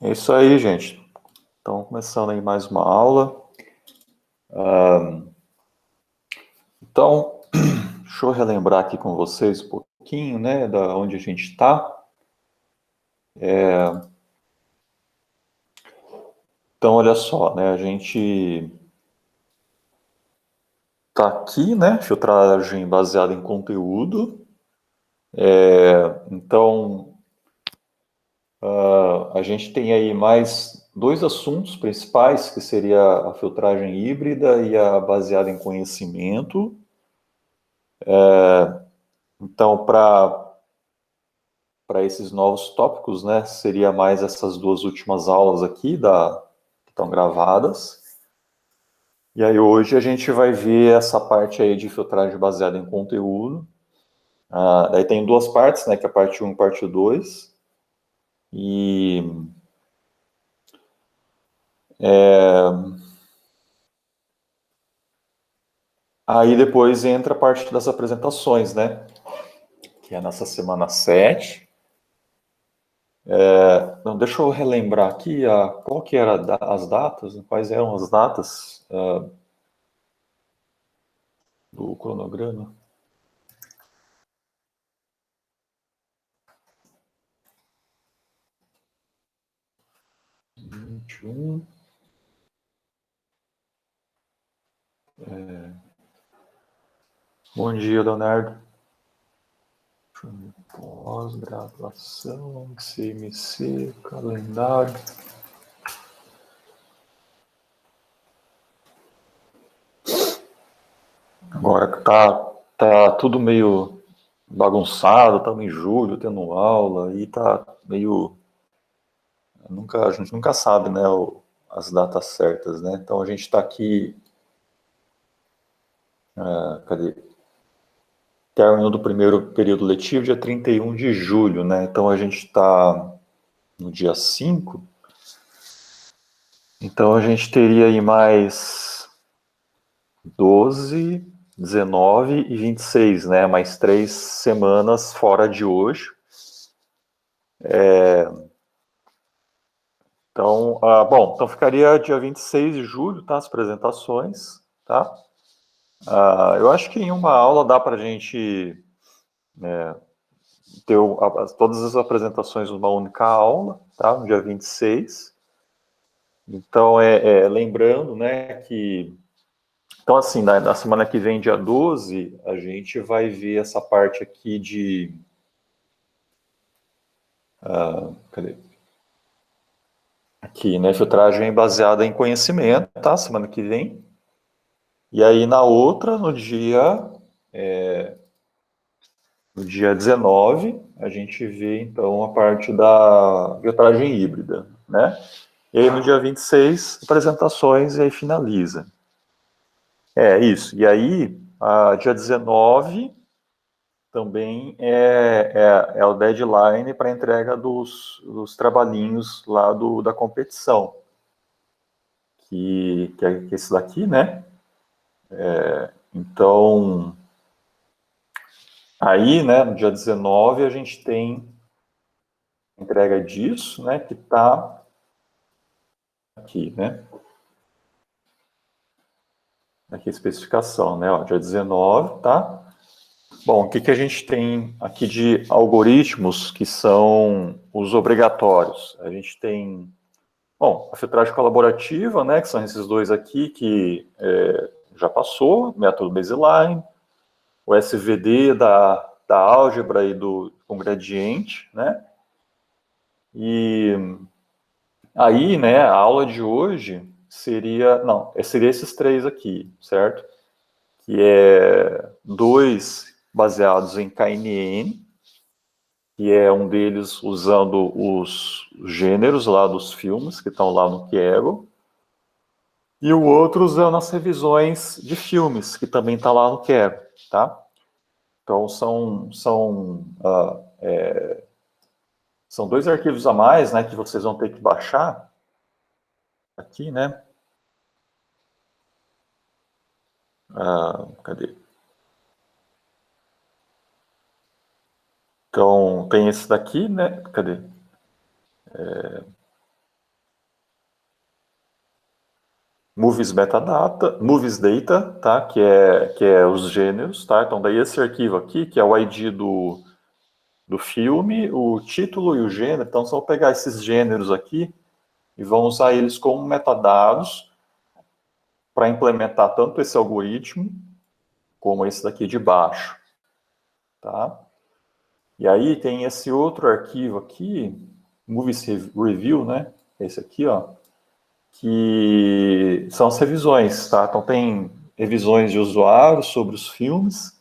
É isso aí, gente. Então, começando aí mais uma aula. Então, deixa eu relembrar aqui com vocês um pouquinho, né, da onde a gente está. Então, olha só, né, a gente está aqui, né, filtragem baseada em conteúdo. Então, a gente tem aí mais dois assuntos principais, que seria a filtragem híbrida e a baseada em conhecimento. Então, para esses novos tópicos, né, seria mais essas duas últimas aulas aqui que estão gravadas. E aí hoje a gente vai ver essa parte aí de filtragem baseada em conteúdo. Daí tem duas partes, né, que é a parte 1 e a parte 2. E aí depois entra a parte das apresentações, né, que é nessa semana 7. Não, deixa eu relembrar aqui qual que era as datas, quais eram as datas do cronograma. 21. Bom dia, Leonardo. Pós-graduação, CMC, calendário. Agora que tá tudo meio bagunçado, estamos em julho tendo aula e tá meio. A gente nunca sabe, né, as datas certas, né? Então a gente está aqui. Cadê? Término do primeiro período letivo, dia 31 de julho, né? Então a gente está no dia 5. Então a gente teria aí mais 12, 19 e 26, né? Mais 3 semanas fora de hoje. Então, bom, então ficaria dia 26 de julho, tá? As apresentações, tá? Eu acho que em uma aula dá para a gente ter todas as apresentações numa única aula, tá? No dia 26. Então, lembrando, né, que... Então, assim, na semana que vem, dia 12, a gente vai ver essa parte aqui de... cadê? Aqui, né? Filtragem baseada em conhecimento, tá? Semana que vem. E aí, na outra, no dia 19, a gente vê, então, a parte da filtragem híbrida, né? E aí, no dia 26, apresentações e aí finaliza. É isso. E aí, dia 19 também é o deadline para entrega dos trabalhinhos lá da competição, que é esse daqui, né? Então, aí, né, no dia 19, a gente tem a entrega disso, né, que está aqui, né? Aqui a especificação, né? Ó, dia 19, tá? Bom, o que a gente tem aqui de algoritmos que são os obrigatórios? A gente tem, bom, a filtragem colaborativa, né, que são esses dois aqui que já passou, método baseline, o SVD da álgebra e com gradiente, né? E aí, né, a aula de hoje seria esses três aqui, certo? Que é dois baseados em KNN, que é um deles usando os gêneros lá dos filmes que estão lá no Kaggle, e o outro usando as revisões de filmes, que também está lá no Kaggle, tá? Então são dois arquivos a mais, né, que vocês vão ter que baixar aqui, né? Cadê? Então, tem esse daqui, né? Cadê? movies metadata, movies data, tá? Que é os gêneros, tá? Então, daí esse arquivo aqui, que é o ID do filme, o título e o gênero. Então, só vou pegar esses gêneros aqui e vão usar eles como metadados para implementar tanto esse algoritmo como esse daqui de baixo, tá? E aí tem esse outro arquivo aqui, Movies Review, né? Esse aqui, ó, que são as revisões, tá? Então tem revisões de usuários sobre os filmes.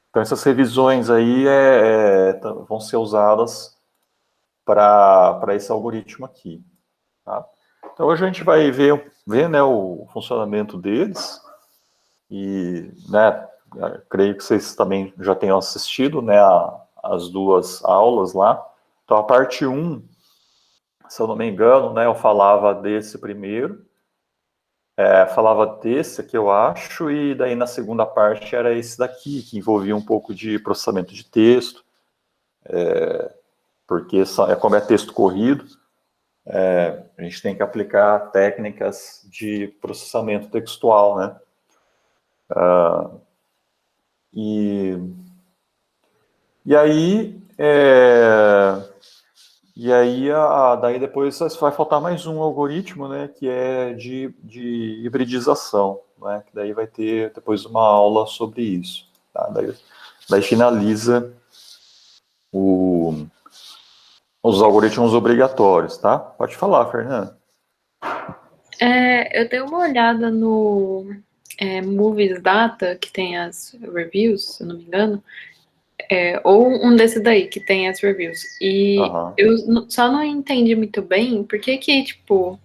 Então essas revisões aí vão ser usadas para esse algoritmo aqui, tá? Então hoje a gente vai ver né, o funcionamento deles e, né, creio que vocês também já tenham assistido, né, as duas aulas lá. Então a parte 1, se eu não me engano, né, eu falava desse primeiro, falava desse aqui, eu acho, e daí na segunda parte era esse daqui, que envolvia um pouco de processamento de texto, porque como é texto corrido, a gente tem que aplicar técnicas de processamento textual, né? E, e aí, daí depois vai faltar mais um algoritmo, né, que é de hibridização, né, que daí vai ter depois uma aula sobre isso, tá? Daí finaliza os algoritmos obrigatórios, tá? Pode falar, Fernanda. Eu dei uma olhada no Movies Data, que tem as reviews, se eu não me engano, ou um desse daí, que tem as reviews. E Aham. eu só não entendi muito bem por que, tipo,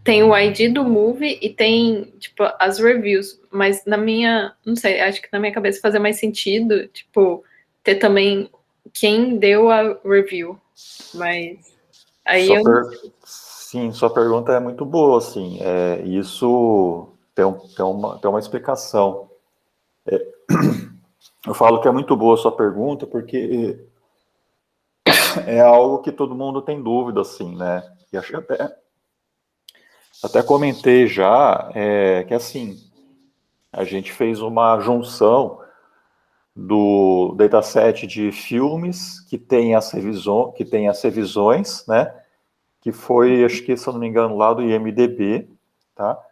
tem o ID do movie e tem, tipo, as reviews. Mas na minha, não sei, acho que na minha cabeça fazia mais sentido, tipo, ter também quem deu a review. Mas aí Sua eu não per... Sim, sua pergunta é muito boa, assim, isso tem uma explicação. Eu falo que é muito boa a sua pergunta porque é algo que todo mundo tem dúvida, assim, né? E acho que até comentei já que, assim, a gente fez uma junção do dataset de filmes que tem as revisões, né? Que foi, acho que, se eu não me engano, lá do IMDb, tá?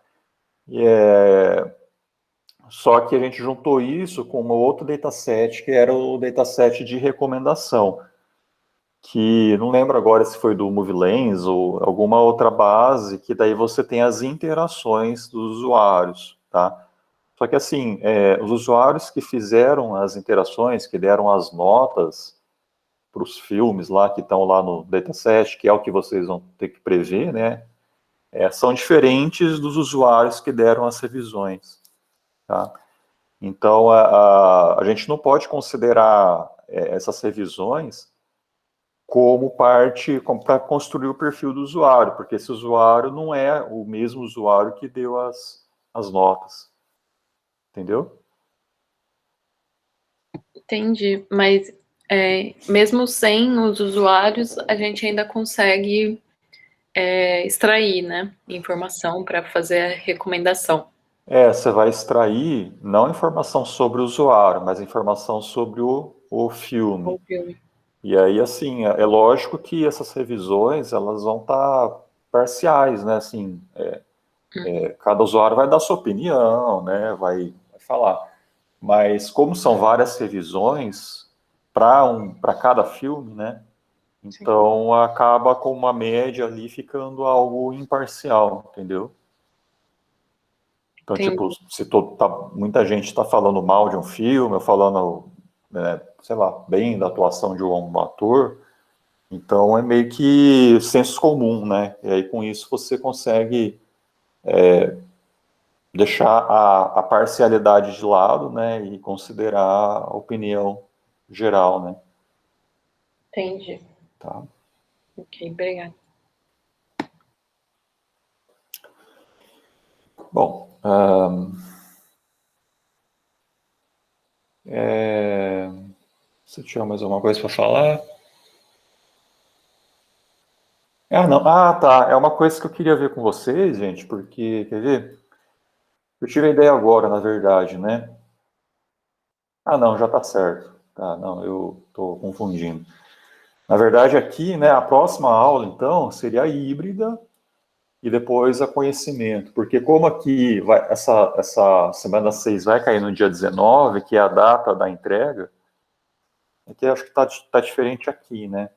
Só que a gente juntou isso com um outro dataset, que era o dataset de recomendação, que não lembro agora se foi do MovieLens ou alguma outra base, que daí você tem as interações dos usuários, tá? Só que assim, os usuários que fizeram as interações, que deram as notas para os filmes lá que estão lá no dataset, que é o que vocês vão ter que prever, né? São diferentes dos usuários que deram as revisões, tá? Então a gente não pode considerar essas revisões como parte para construir o perfil do usuário, porque esse usuário não é o mesmo usuário que deu as notas, entendeu? entendi. Mas mesmo sem os usuários, a gente ainda consegue extrair, né, informação para fazer a recomendação. Você vai extrair não informação sobre o usuário, mas informação sobre o filme. O filme. E aí, assim, é lógico que essas revisões, elas vão estar parciais, né? Assim, cada usuário vai dar sua opinião, né? Vai falar. Mas como são várias revisões para cada filme, né? Sim, Então acaba com uma média ali ficando algo imparcial, entendeu? Então, tipo, entendi. se muita gente está falando mal de um filme, ou falando, né, sei lá, bem da atuação de um ator, então é meio que senso comum, né? E aí com isso você consegue deixar a parcialidade de lado, né, e considerar a opinião geral, né? Entendi. Tá? Ok, obrigada. Bom, se tiver mais alguma coisa para falar. Ah, não. Ah, tá. É uma coisa que eu queria ver com vocês, gente, porque, quer ver? Eu tive a ideia agora, na verdade, né? Ah, não, já está certo. Tá, não, eu estou confundindo. Na verdade, aqui, né, a próxima aula, então, seria a híbrida e depois a conhecimento. Porque como aqui essa semana 6 vai cair no dia 19, que é a data da entrega, aqui acho que tá diferente aqui, né?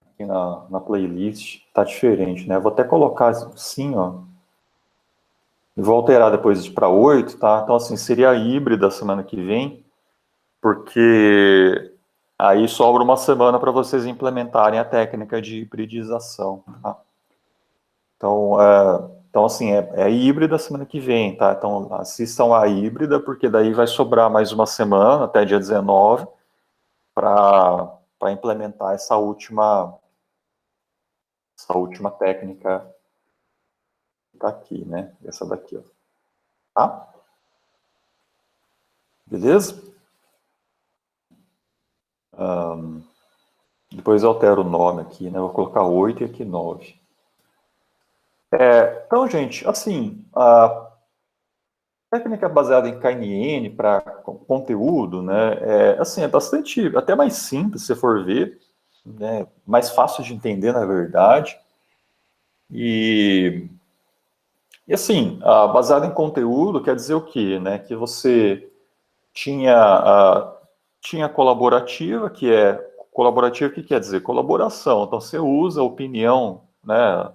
Aqui na playlist tá diferente, né? Eu vou até colocar assim, ó. E vou alterar depois para 8, tá? Então, assim, seria a híbrida semana que vem, porque aí sobra uma semana para vocês implementarem a técnica de hibridização, tá? Então assim, é híbrida semana que vem, tá? Então, assistam a híbrida, porque daí vai sobrar mais uma semana, até dia 19, para implementar essa última técnica que tá aqui, né? Essa daqui, ó. Tá? Beleza? Depois eu altero o nome aqui, né? Vou colocar 8 e aqui 9. Então, gente, assim, a técnica baseada em KNN para conteúdo, né? Assim, é bastante, até mais simples, se for ver, né? Mais fácil de entender, na verdade. E assim, baseado em conteúdo quer dizer o quê, né? Que você tinha colaborativa, colaborativa, o que quer dizer? Colaboração. Então, você usa a opinião, né?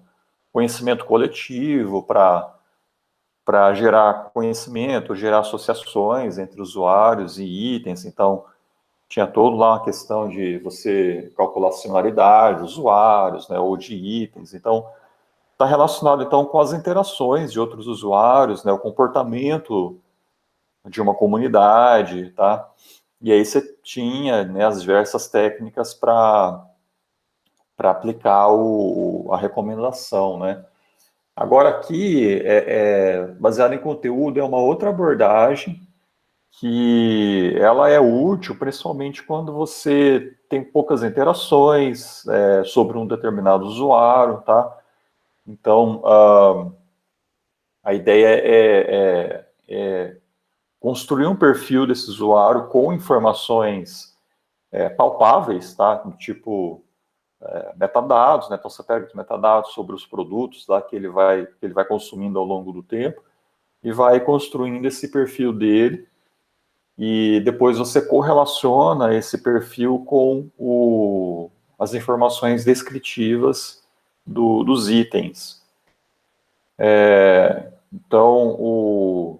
Conhecimento coletivo para gerar conhecimento, gerar associações entre usuários e itens. Então, tinha todo lá uma questão de você calcular a similaridade, usuários, né, ou de itens. Então, está relacionado, então, com as interações de outros usuários, né, o comportamento de uma comunidade, tá? E aí você tinha, né, as diversas técnicas para aplicar a recomendação, né? Agora aqui, baseado em conteúdo, é uma outra abordagem que ela é útil, principalmente quando você tem poucas interações sobre um determinado usuário, tá? Então, a ideia é construir um perfil desse usuário com informações palpáveis, tá? Tipo metadados, né? Então você pega os metadados sobre os produtos tá? que ele vai consumindo ao longo do tempo e vai construindo esse perfil dele e depois você correlaciona esse perfil com as informações descritivas dos itens. Então,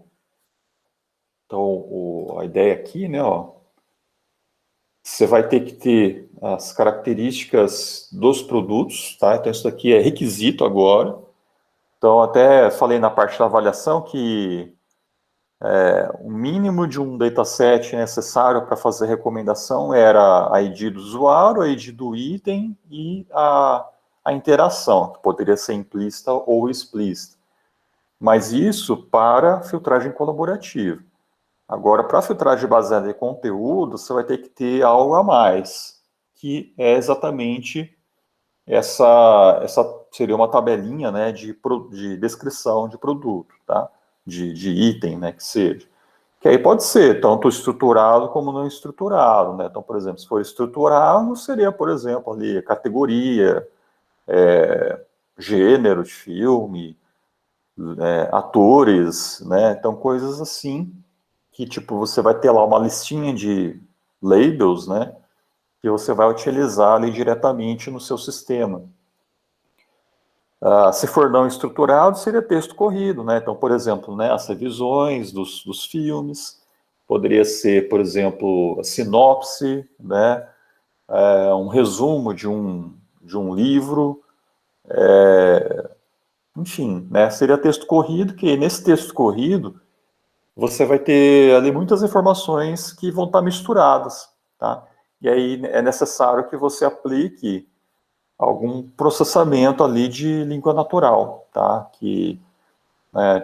a ideia aqui, né, ó, você vai ter que ter as características dos produtos, tá? Então, isso daqui é requisito agora. Então, até falei na parte da avaliação que o mínimo de um dataset necessário para fazer recomendação era a ID do usuário, a ID do item e a interação, que poderia ser implícita ou explícita. Mas isso para filtragem colaborativa. Agora, para filtragem baseada em conteúdo, você vai ter que ter algo a mais, que é exatamente essa seria uma tabelinha, né, de descrição de produto, tá? De item, né, que seja. Que aí pode ser tanto estruturado como não estruturado, né? Então, por exemplo, se for estruturado, seria, por exemplo, ali a categoria, gênero de filme, atores, né? Então, coisas assim que, tipo, você vai ter lá uma listinha de labels, né? Que você vai utilizar ali diretamente no seu sistema. Se for não estruturado, seria texto corrido, né? Então, por exemplo, né, as revisões dos filmes, poderia ser, por exemplo, a sinopse, né? Um resumo de um livro, enfim, né? Seria texto corrido, que nesse texto corrido você vai ter ali muitas informações que vão estar misturadas, tá? E aí é necessário que você aplique algum processamento ali de língua natural, tá? Que,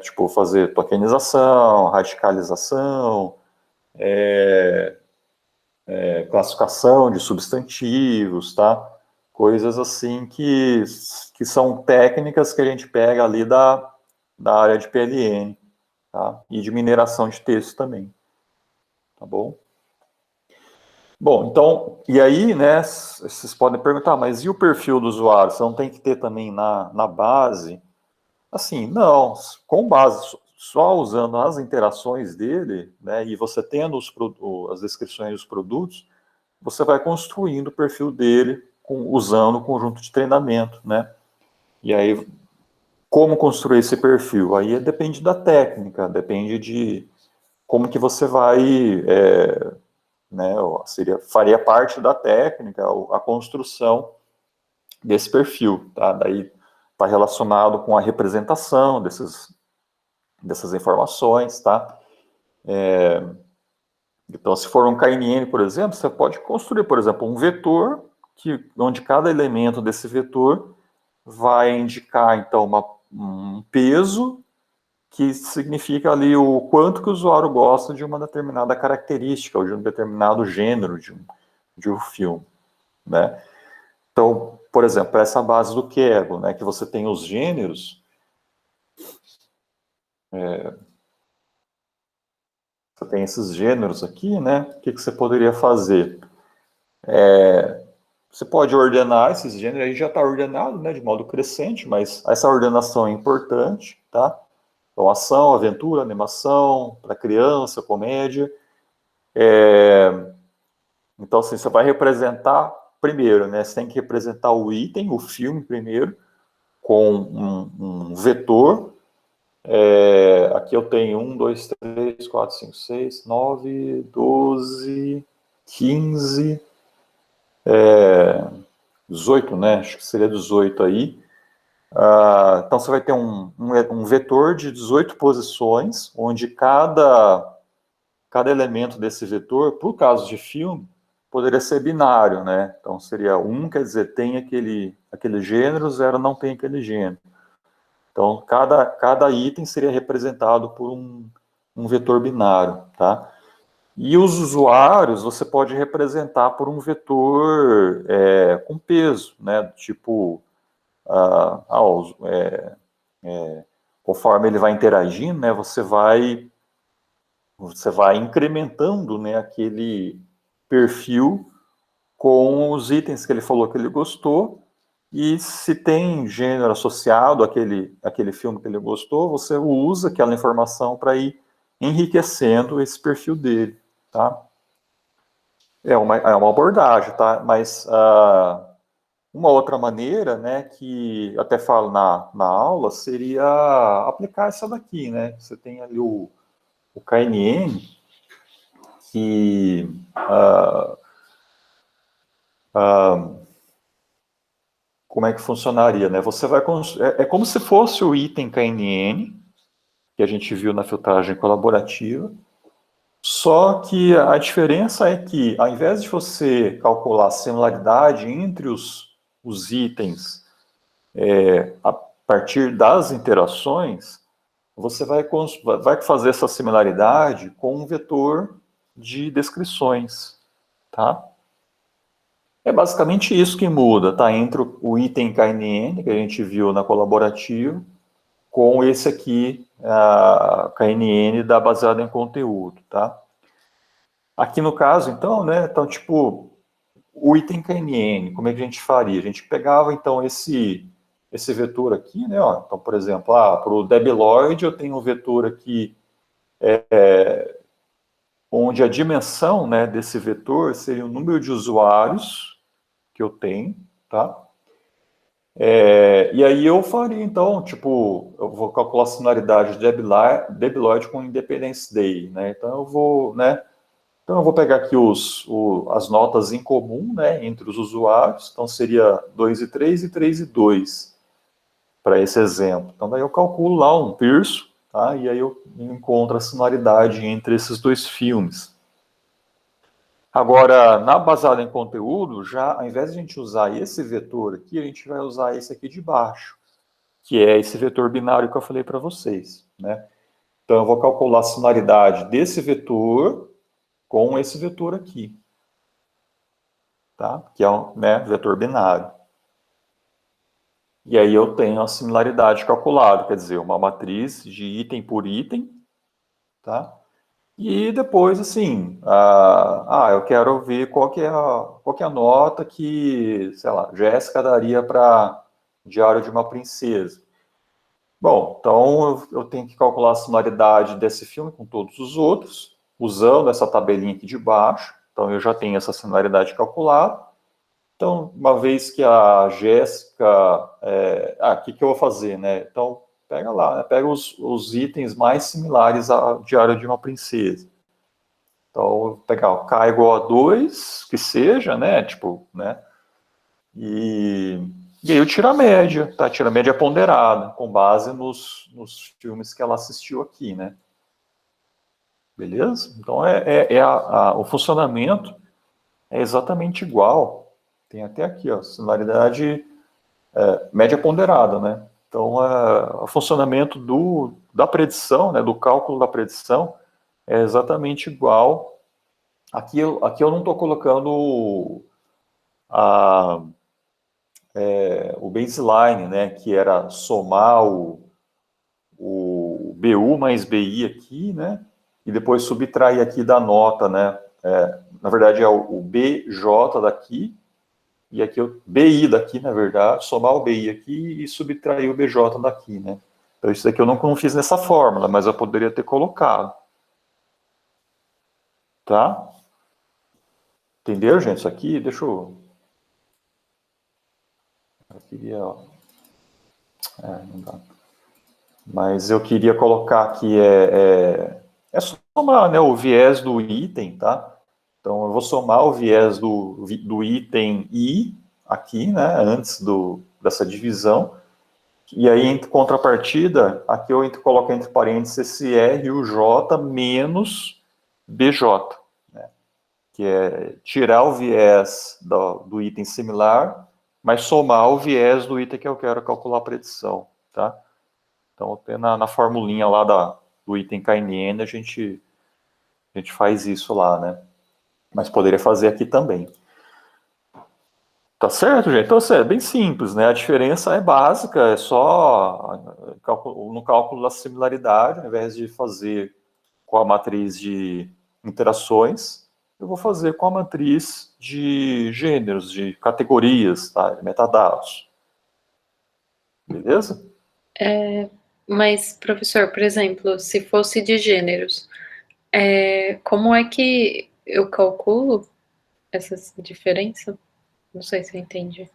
tipo, fazer tokenização, radicalização, classificação de substantivos, tá? Coisas assim que são técnicas que a gente pega ali da área de PLN, tá? E de mineração de texto também, tá bom? Bom, então, e aí, né, vocês podem perguntar, mas e o perfil do usuário? Você não tem que ter também na base? Assim, não, com base, só usando as interações dele, né, e você tendo as descrições dos produtos, você vai construindo o perfil dele usando o conjunto de treinamento, né? E aí, como construir esse perfil? Aí depende da técnica, depende de como que você vai, né, faria parte da técnica, a construção desse perfil, tá? Daí está relacionado com a representação dessas informações, tá? Então, se for um KNN, por exemplo, você pode construir, por exemplo, um vetor onde cada elemento desse vetor vai indicar, então, um peso que significa ali o quanto que o usuário gosta de uma determinada característica ou de um determinado gênero de um filme, né? Então, por exemplo, essa base do Kaggle, né, que você tem os gêneros, você tem esses gêneros aqui, né? O que você poderia fazer? Você pode ordenar esses gêneros, aí já está ordenado, né, de modo crescente, mas essa ordenação é importante, tá? Então, ação, aventura, animação, para criança, comédia. Então, assim, você vai representar primeiro, né? Você tem que representar o item, o filme primeiro, com um vetor. Aqui eu tenho 1, 2, 3, 4, 5, 6, 9, 12, 15, 18, né? Acho que seria 18 aí. Então você vai ter um vetor de 18 posições, onde cada elemento desse vetor, por caso de filme, poderia ser binário, né? Então seria 1, quer dizer, tem aquele gênero, 0 não tem aquele gênero. Então cada item seria representado por um vetor binário, tá? E os usuários você pode representar por um vetor com peso, né? Tipo, conforme ele vai interagindo, né? Você vai incrementando, né, aquele perfil com os itens que ele falou que ele gostou, e se tem gênero associado àquele filme que ele gostou, você usa aquela informação para ir enriquecendo esse perfil dele, tá? É uma abordagem, tá? Mas uma outra maneira, né, que até falo na aula, seria aplicar essa daqui, né? Você tem ali o KNN, que como é que funcionaria, né? Você vai é como se fosse o item KNN que a gente viu na filtragem colaborativa, só que a diferença é que, ao invés de você calcular a similaridade entre os itens a partir das interações, você vai fazer essa similaridade com um vetor de descrições, tá? É basicamente isso que muda, tá? Entre o item KNN, que a gente viu na colaborativa, com esse aqui, a KNN da baseada em conteúdo, tá? Aqui no caso, então, né? Então, tipo, o item KNN, como é que a gente faria? A gente pegava, então, esse vetor aqui, né? Ó, então, por exemplo, para o Debiloid eu tenho um vetor aqui onde a dimensão, né, desse vetor seria o número de usuários que eu tenho, tá? E aí eu faria, então, tipo, eu vou calcular a similaridade de Debiloid com Independence Day, né? Então eu vou, né? Então eu vou pegar aqui as notas em comum, né, entre os usuários. Então seria 2 e 3 e 3 e 2 para esse exemplo. Então daí eu calculo lá um Pearson, tá? E aí eu encontro a similaridade entre esses dois filmes. Agora, na baseada em conteúdo, já ao invés de a gente usar esse vetor aqui, a gente vai usar esse aqui de baixo, que é esse vetor binário que eu falei para vocês, né? Então eu vou calcular a similaridade desse vetor com esse vetor aqui, tá? Que é um, né, vetor binário. E aí eu tenho a similaridade calculada, quer dizer, uma matriz de item por item, tá? E depois, assim, eu quero ver qual que é a nota que, sei lá, Jéssica daria para Diário de uma Princesa. Bom, então eu tenho que calcular a similaridade desse filme com todos os outros, usando essa tabelinha aqui de baixo. Então eu já tenho essa similaridade calculada. Então, uma vez que a Jéssica... o que eu vou fazer, né? Então, pega lá, né? Pega os itens mais similares a Diário de uma Princesa. Então, eu vou pegar o K igual a 2, que seja, né? Tipo, né? E aí eu tiro a média, tá? Tiro a média ponderada, com base nos filmes que ela assistiu aqui, né? Beleza? Então, o funcionamento é exatamente igual. Tem até aqui, ó, similaridade média ponderada, né? Então, o funcionamento da predição, né, do cálculo da predição, é exatamente igual. Aqui eu não estou colocando o baseline, né, que era somar o BU mais BI aqui, né, e depois subtrair aqui da nota, né, na verdade é o BJ daqui, e aqui o BI daqui, na verdade, somar o BI aqui e subtrair o BJ daqui, né. Então isso daqui eu não fiz nessa fórmula, mas eu poderia ter colocado. Tá? Entenderam, gente? Isso aqui, deixa eu... Eu queria... não dá. Mas eu queria colocar aqui, é somar, né, o viés do item, tá? Então, eu vou somar o viés do item I aqui, né, antes dessa divisão. E aí, em contrapartida, aqui eu coloco entre parênteses esse R e o J menos BJ, né, que é tirar o viés do item similar, mas somar o viés do item que eu quero calcular a predição, tá? Então, na formulinha lá do item KNN, a gente faz isso lá, né? Mas poderia fazer aqui também. Tá certo, gente? Então, assim, é bem simples, né? A diferença é básica, é só no cálculo da similaridade, ao invés de fazer com a matriz de interações, eu vou fazer com a matriz de gêneros, de categorias, tá? De metadados. Beleza? Mas, professor, por exemplo, se fosse de gêneros, como é que eu calculo essa diferença? Não sei se eu entendi.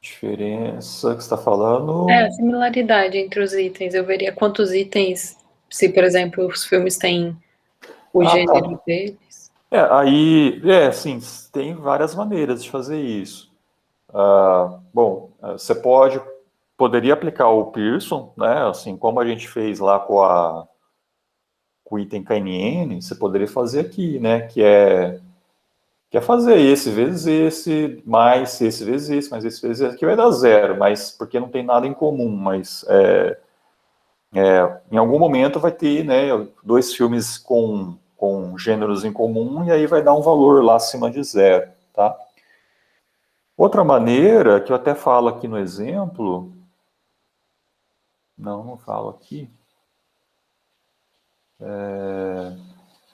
Diferença que você está falando... A similaridade entre os itens. Eu veria quantos itens, se, por exemplo, os filmes têm o gênero Tá. deles. Sim, tem várias maneiras de fazer isso. Bom, você poderia aplicar o Pearson, né? Assim, como a gente fez lá com o item KNN, você poderia fazer aqui, né? Que é fazer esse vezes esse, mais esse vezes esse, mais esse vezes esse, que vai dar zero, mas porque não tem nada em comum, mas em algum momento vai ter, né, dois filmes com gêneros em comum, e aí vai dar um valor lá acima de zero, tá? Outra maneira, que eu até falo aqui no exemplo, não falo aqui,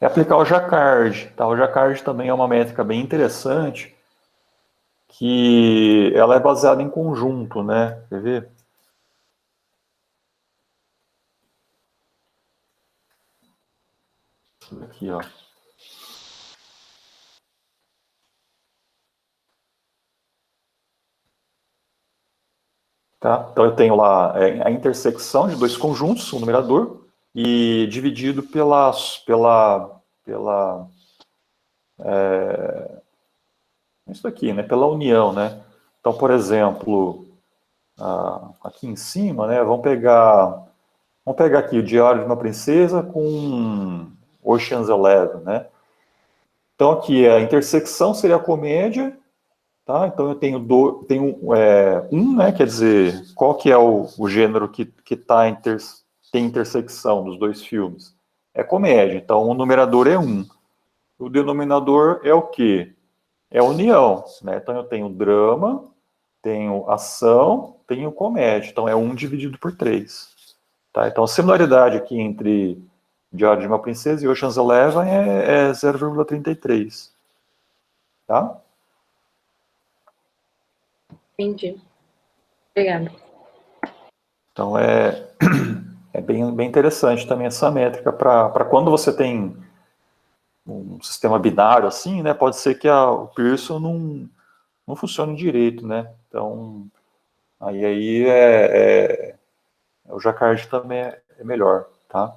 é aplicar o Jacquard, tá? O Jacquard também é uma métrica bem interessante, que ela é baseada em conjunto, né? Quer ver? Aqui, ó. Tá? Então eu tenho lá a intersecção de dois conjuntos, o numerador, e dividido isso aqui, né? Pela união, né? Então, por exemplo, aqui em cima, né? Vamos pegar aqui o Diário de uma Princesa com Ocean's Eleven, né? Então aqui a intersecção seria a comédia, tá? Então eu tenho né? Quer dizer, qual que é o gênero que tem intersecção dos dois filmes? É comédia. Então o numerador é 1. O denominador é o quê? É a união, né? Então eu tenho drama tenho ação, tenho comédia. Então, é 1 dividido por 3. Tá? Então, a similaridade aqui entre Diário de uma Princesa e Ocean's Eleven é 0,33. Tá? Entendi. Obrigada. Então, é bem interessante também essa métrica para quando você tem um sistema binário assim, né? Pode ser que o Pearson não funcione direito, né? Então, aí o Jacquard também é melhor, tá?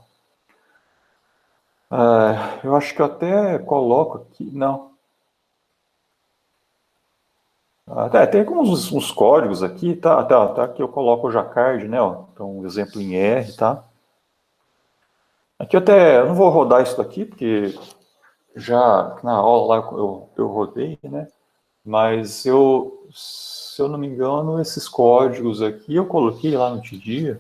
Eu acho que eu até coloco aqui, não. Tem uns códigos aqui, tá, que eu coloco o Jacquard, né? Ó, então, um exemplo em R, tá? Aqui eu não vou rodar isso daqui, porque já na aula lá eu rodei, né? Mas se eu não me engano, esses códigos aqui eu coloquei lá no TDIA.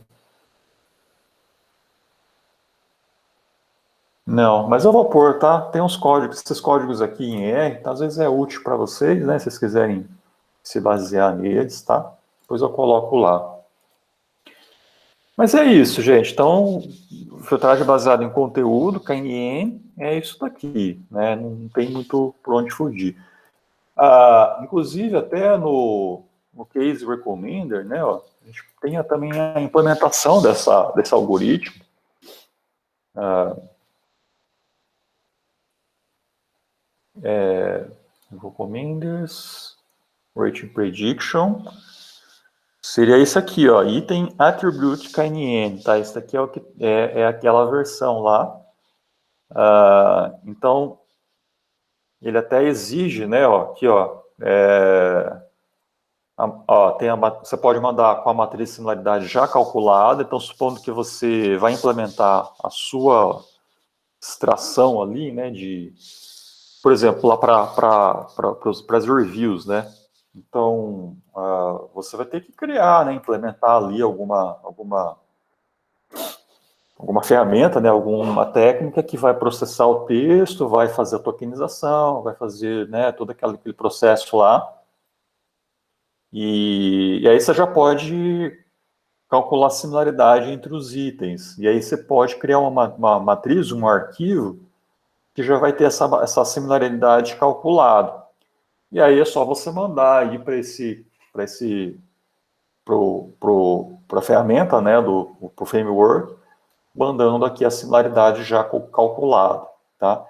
Não, mas eu vou pôr, tá? Tem uns códigos, esses códigos aqui em R, tá? Às vezes é útil para vocês, né? Se vocês quiserem se basear neles, tá? Depois eu coloco lá. Mas é isso, gente. Então, filtragem baseada em conteúdo, KNN, é isso daqui, né? Não tem muito por onde fugir. Inclusive, até no Case Recommender, né? Ó, a gente tem também a implementação desse algoritmo. Recommenders, Rating Prediction. Seria isso aqui, ó, item attribute KNN, tá? Isso aqui é aquela versão lá. Então, ele até exige, né, ó, aqui, ó, você pode mandar com a matriz de similaridade já calculada, então supondo que você vai implementar a sua extração ali, né, por exemplo, lá para as reviews, né, então você vai ter que criar, né, implementar ali alguma ferramenta, né, alguma técnica que vai processar o texto, vai fazer a tokenização, vai fazer, né, todo aquele processo lá, e aí você já pode calcular a similaridade entre os itens. E aí você pode criar uma matriz, um arquivo, que já vai ter essa similaridade calculada. E aí é só você mandar aí para a ferramenta, né, pro framework, mandando aqui a similaridade já calculada, tá?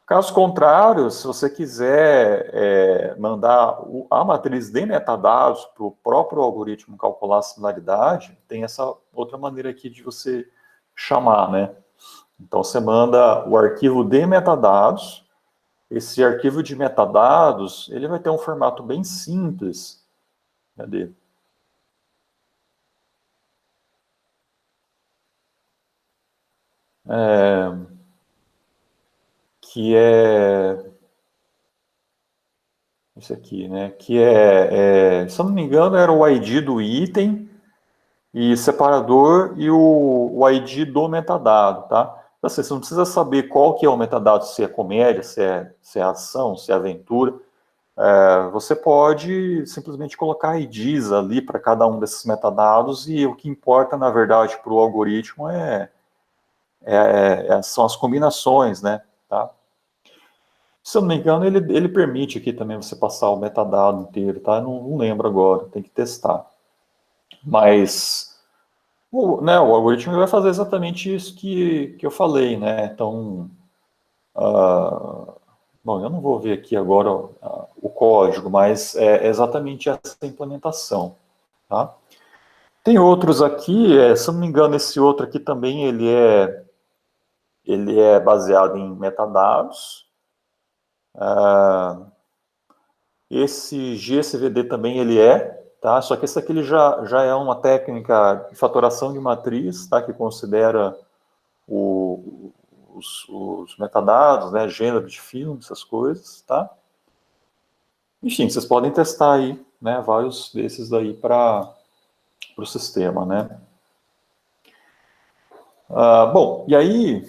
Caso contrário, se você quiser mandar a matriz de metadados para o próprio algoritmo calcular a similaridade, tem essa outra maneira aqui de você chamar, né? Então, você manda o arquivo de metadados. Esse arquivo de metadados, ele vai ter um formato bem simples. Cadê? Que é esse aqui, né? Que se eu não me engano, era o ID do item e separador e o ID do metadado, tá? Então, assim, você não precisa saber qual que é o metadado, se é comédia, se é ação, se é aventura. Você pode simplesmente colocar IDs ali para cada um desses metadados e o que importa, na verdade, para o algoritmo são as combinações, né? Tá? Se eu não me engano, ele permite aqui também você passar o metadado inteiro, tá? Não lembro agora, tem que testar. Mas o algoritmo vai fazer exatamente isso que eu falei, né? Então, bom, eu não vou ver aqui agora o código, mas é exatamente essa implementação, tá? Tem outros aqui, se eu não me engano, esse outro aqui também ele é baseado em metadados. Esse GSVD também ele tá? Só que esse aqui ele já é uma técnica de fatoração de matriz, tá? Que considera os metadados, né? Gênero de filme, essas coisas, tá? Enfim, vocês podem testar aí, né? Vários desses daí para o sistema, né? Bom, e aí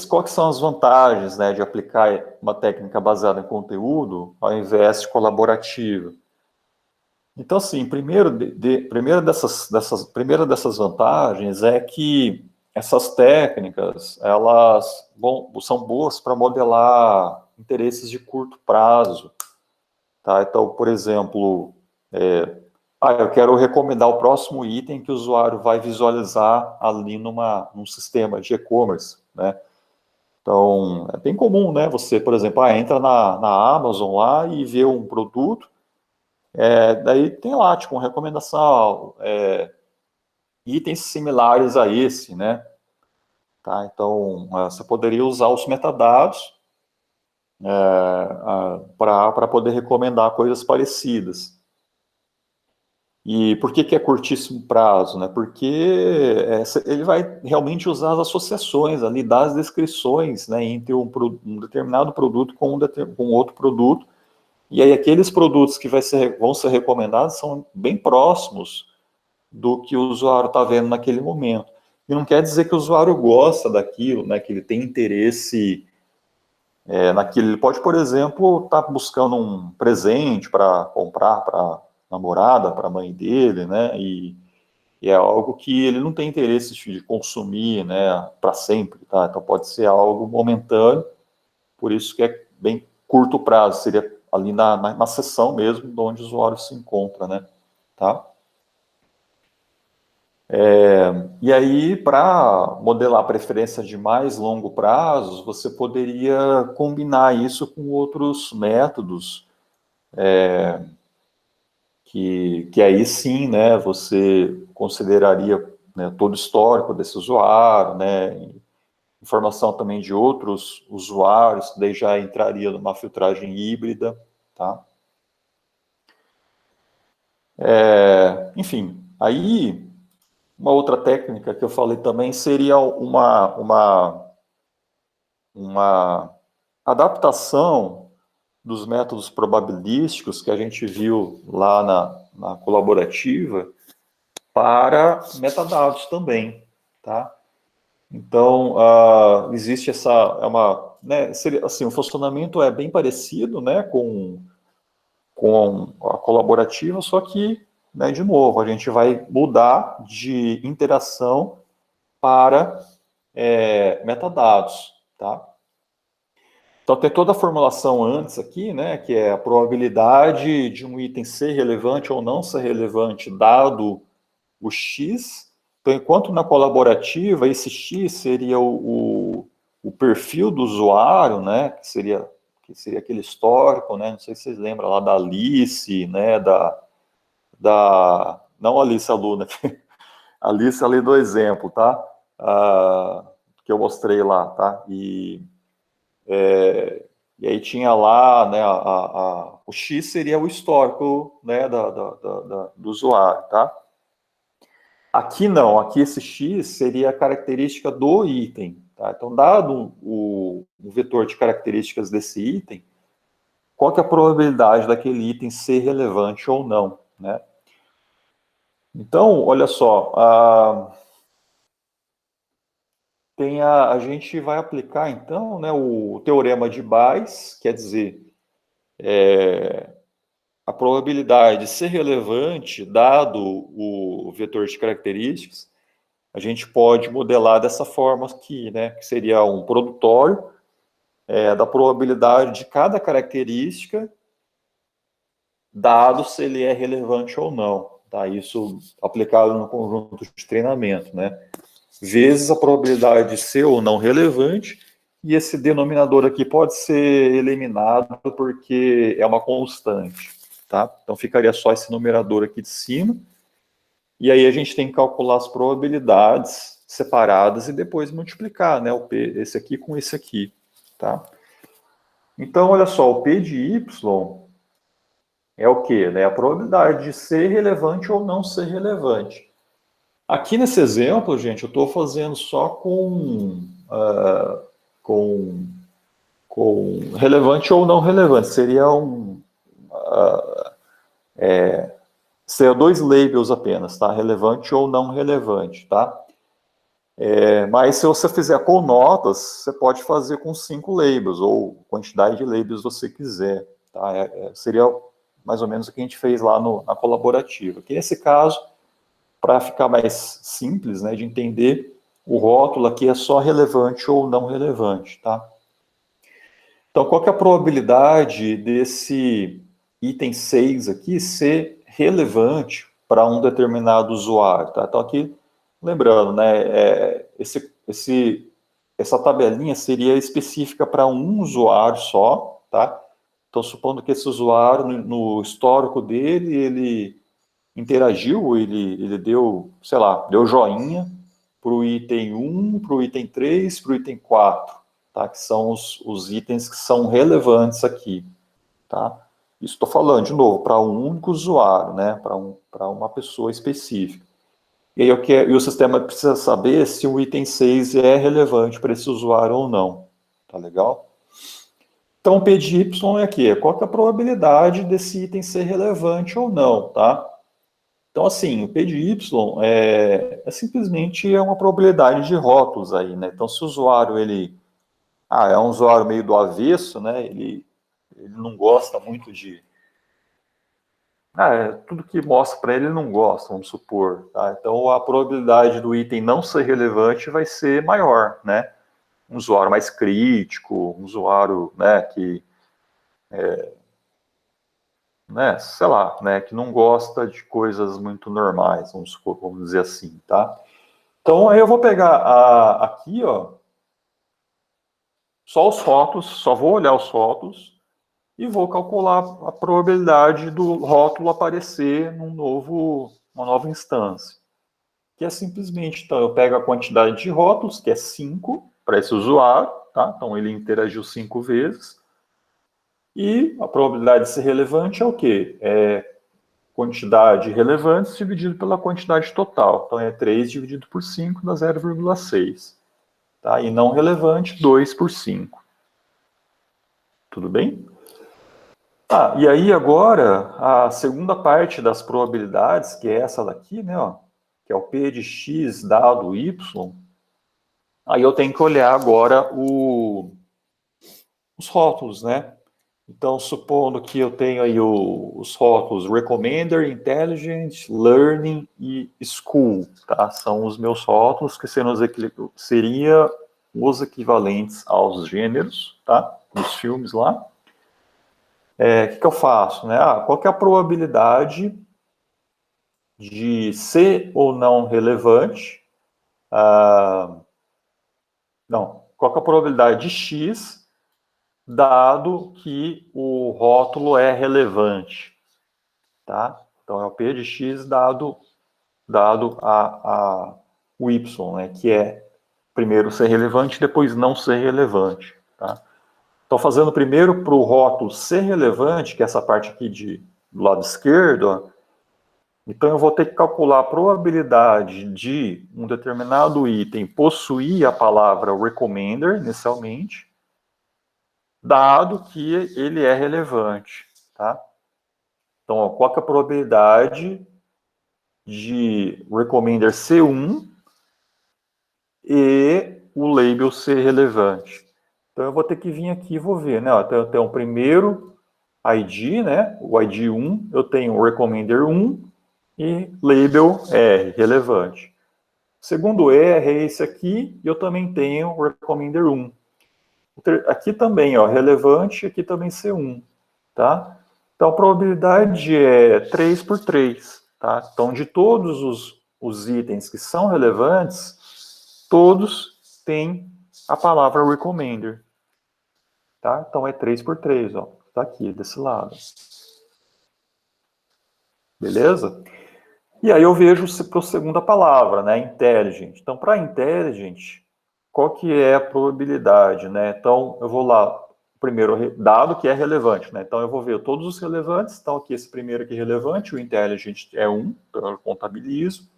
qual que são as vantagens, né, de aplicar uma técnica baseada em conteúdo ao invés de colaborativa? Então, assim, primeira dessas vantagens é que essas técnicas, elas são boas para modelar interesses de curto prazo, tá? Então, por exemplo, eu quero recomendar o próximo item que o usuário vai visualizar ali num sistema de e-commerce, né? Então, é bem comum, né? Você, por exemplo, entra na Amazon lá e vê um produto, daí tem lá, tipo, uma recomendação, itens similares a esse, né? Tá? Então, você poderia usar os metadados para poder recomendar coisas parecidas. E por que é curtíssimo prazo? Né? Porque ele vai realmente usar as associações ali das descrições, né, entre um determinado produto com outro produto, e aí aqueles produtos que vão ser recomendados são bem próximos do que o usuário está vendo naquele momento. E não quer dizer que o usuário gosta daquilo, né, que ele tem interesse naquilo. Ele pode, por exemplo, estar buscando um presente para comprar para namorada, para a mãe dele, né, e é algo que ele não tem interesse de consumir, né, para sempre, tá? Então pode ser algo momentâneo, por isso que é bem curto prazo, seria ali na seção mesmo, de onde o usuário se encontra, né, tá? E aí, para modelar a preferência de mais longo prazo, você poderia combinar isso com outros métodos, que aí sim, né, você consideraria, né, todo o histórico desse usuário, né, informação também de outros usuários, daí já entraria numa filtragem híbrida, tá? Enfim, aí uma outra técnica que eu falei também seria uma adaptação dos métodos probabilísticos que a gente viu lá na colaborativa para metadados também, tá? Então, existe né, assim, o funcionamento é bem parecido, né, com a colaborativa, só que, né, de novo, a gente vai mudar de interação para metadados, tá? Então, tem toda a formulação antes aqui, né, que é a probabilidade de um item ser relevante ou não ser relevante, dado o X. Então, enquanto na colaborativa, esse X seria o perfil do usuário, né, que seria aquele histórico, né, não sei se vocês lembram lá da Alice, né, não a Alice aluna, a Alice ali do exemplo, tá? Que eu mostrei lá, tá? E aí tinha lá, né, o X seria o histórico, né, do usuário, tá? Aqui não, aqui esse X seria a característica do item, tá? Então, dado o vetor de características desse item, qual que é a probabilidade daquele item ser relevante ou não, né? Então, olha só, a gente vai aplicar, então, né, o teorema de Bayes, quer dizer, a probabilidade de ser relevante, dado o vetor de características, a gente pode modelar dessa forma aqui, né, que seria um produtório da probabilidade de cada característica, dado se ele é relevante ou não, tá? Isso aplicado no conjunto de treinamento, né? Vezes a probabilidade de ser ou não relevante, e esse denominador aqui pode ser eliminado porque é uma constante, tá? Então ficaria só esse numerador aqui de cima, e aí a gente tem que calcular as probabilidades separadas e depois multiplicar, né, esse aqui com esse aqui, tá? Então, olha só, o P de Y é o quê? Né? A probabilidade de ser relevante ou não ser relevante. Aqui nesse exemplo, gente, eu estou fazendo só com relevante ou não relevante. Seria dois labels apenas, tá? Relevante ou não relevante, tá? Mas se você fizer com notas, você pode fazer com 5 labels, ou quantidade de labels você quiser. Tá? Seria mais ou menos o que a gente fez lá na colaborativa. Que nesse caso, para ficar mais simples, né, de entender, o rótulo aqui é só relevante ou não relevante. Tá? Então, qual que é a probabilidade desse item 6 aqui ser relevante para um determinado usuário? Tá? Então, aqui, lembrando, né, essa tabelinha seria específica para um usuário só, tá? Então, supondo que esse usuário, no histórico dele, ele interagiu, ele deu, sei lá, deu joinha para o item 1, para o item 3, para o item 4, tá? Que são os itens que são relevantes aqui, tá? Isso estou falando, de novo, para um único usuário, né? Para uma pessoa específica. E aí o sistema precisa saber se o item 6 é relevante para esse usuário ou não. Tá legal? Então, o P de Y é aqui. Qual que é a probabilidade desse item ser relevante ou não, tá? Então, assim, o P de Y simplesmente uma probabilidade de rótulos aí, né? Então, se o usuário, é um usuário meio do avesso, né? Ele não gosta muito de... tudo que mostra para ele não gosta, vamos supor, tá? Então, a probabilidade do item não ser relevante vai ser maior, né? Um usuário mais crítico, um usuário, né, que... né, sei lá, né, que não gosta de coisas muito normais, vamos dizer assim, tá? Então, aí eu vou pegar aqui, ó, só os rótulos, só vou olhar os rótulos e vou calcular a probabilidade do rótulo aparecer uma nova instância. Que é simplesmente, então, eu pego a quantidade de rótulos, que é 5, para esse usuário, tá? Então, ele interagiu 5 vezes. E a probabilidade de ser relevante é o quê? É quantidade relevante dividido pela quantidade total. Então, é 3 dividido por 5 dá 0,6. Tá? E não relevante, 2 por 5. Tudo bem? E aí agora, a segunda parte das probabilidades, que é essa daqui, né, ó, que é o P de x dado y, aí eu tenho que olhar agora os rótulos, né? Então, supondo que eu tenho aí os rótulos Recommender, Intelligent, Learning e School, tá? São os meus rótulos que seriam os equivalentes aos gêneros, tá? Dos filmes lá. O que eu faço, né? Qual que é a probabilidade de ser ou não relevante? Não, qual que é a probabilidade de x, dado que o rótulo é relevante, tá? Então, é o P de x dado o y, né? Que é primeiro ser relevante, depois não ser relevante, tá? Então, fazendo primeiro para o rótulo ser relevante, que é essa parte aqui do lado esquerdo, ó, então eu vou ter que calcular a probabilidade de um determinado item possuir a palavra recommender inicialmente, dado que ele é relevante, tá? Então, ó, qual que é a probabilidade de recommender ser 1 e o label ser relevante? Então, eu vou ter que vir aqui e vou ver, né? Então, eu tenho o primeiro ID, né? O ID 1, eu tenho o recommender 1 e label R, relevante. O segundo R é esse aqui, e eu também tenho o recommender 1. Aqui também, ó, relevante, aqui também C1, tá? Então, a probabilidade é 3 por 3, tá? Então, de todos os itens que são relevantes, todos têm a palavra recommender, tá? Então, é 3 por 3, ó, tá aqui, desse lado. Beleza? E aí eu vejo para a segunda palavra, né, intelligent. Então, para intelligent, qual que é a probabilidade, né? Então, eu vou lá, primeiro dado que é relevante, né? Então, eu vou ver todos os relevantes. Então, aqui esse primeiro aqui é relevante, o intelligent é 1, então eu contabilizo.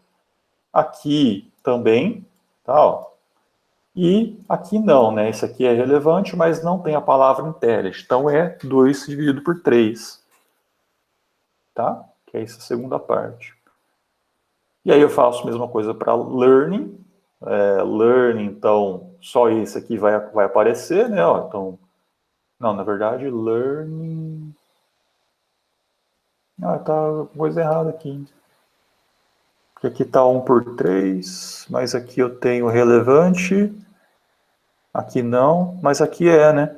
Aqui também, tá, ó. E aqui não, né? Esse aqui é relevante, mas não tem a palavra intelligent. Então, é 2 dividido por 3, tá? Que é essa segunda parte. E aí eu faço a mesma coisa para learning. learn, então, só esse aqui vai aparecer, né? Ó, então, não, na verdade, learning... Ah, tá coisa errada aqui. Porque aqui tá 1 por 3, mas aqui eu tenho relevante, aqui não, mas aqui né?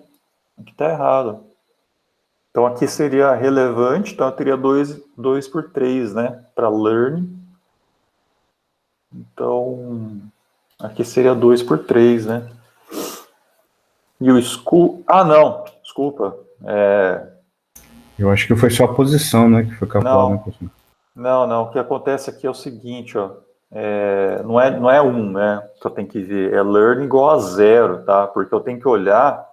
Aqui tá errado. Então aqui seria relevante, então eu teria 2 por 3, né? Para learn. Então, aqui seria 2 por 3, né? E o school... Ah, não, desculpa. Eu acho que foi só a posição, né, que foi calculada, né, Não, professor? não. O que acontece aqui é o seguinte, ó. Não é 1, né? Que eu tenho que ver. É learn igual a 0, tá? Porque eu tenho que olhar...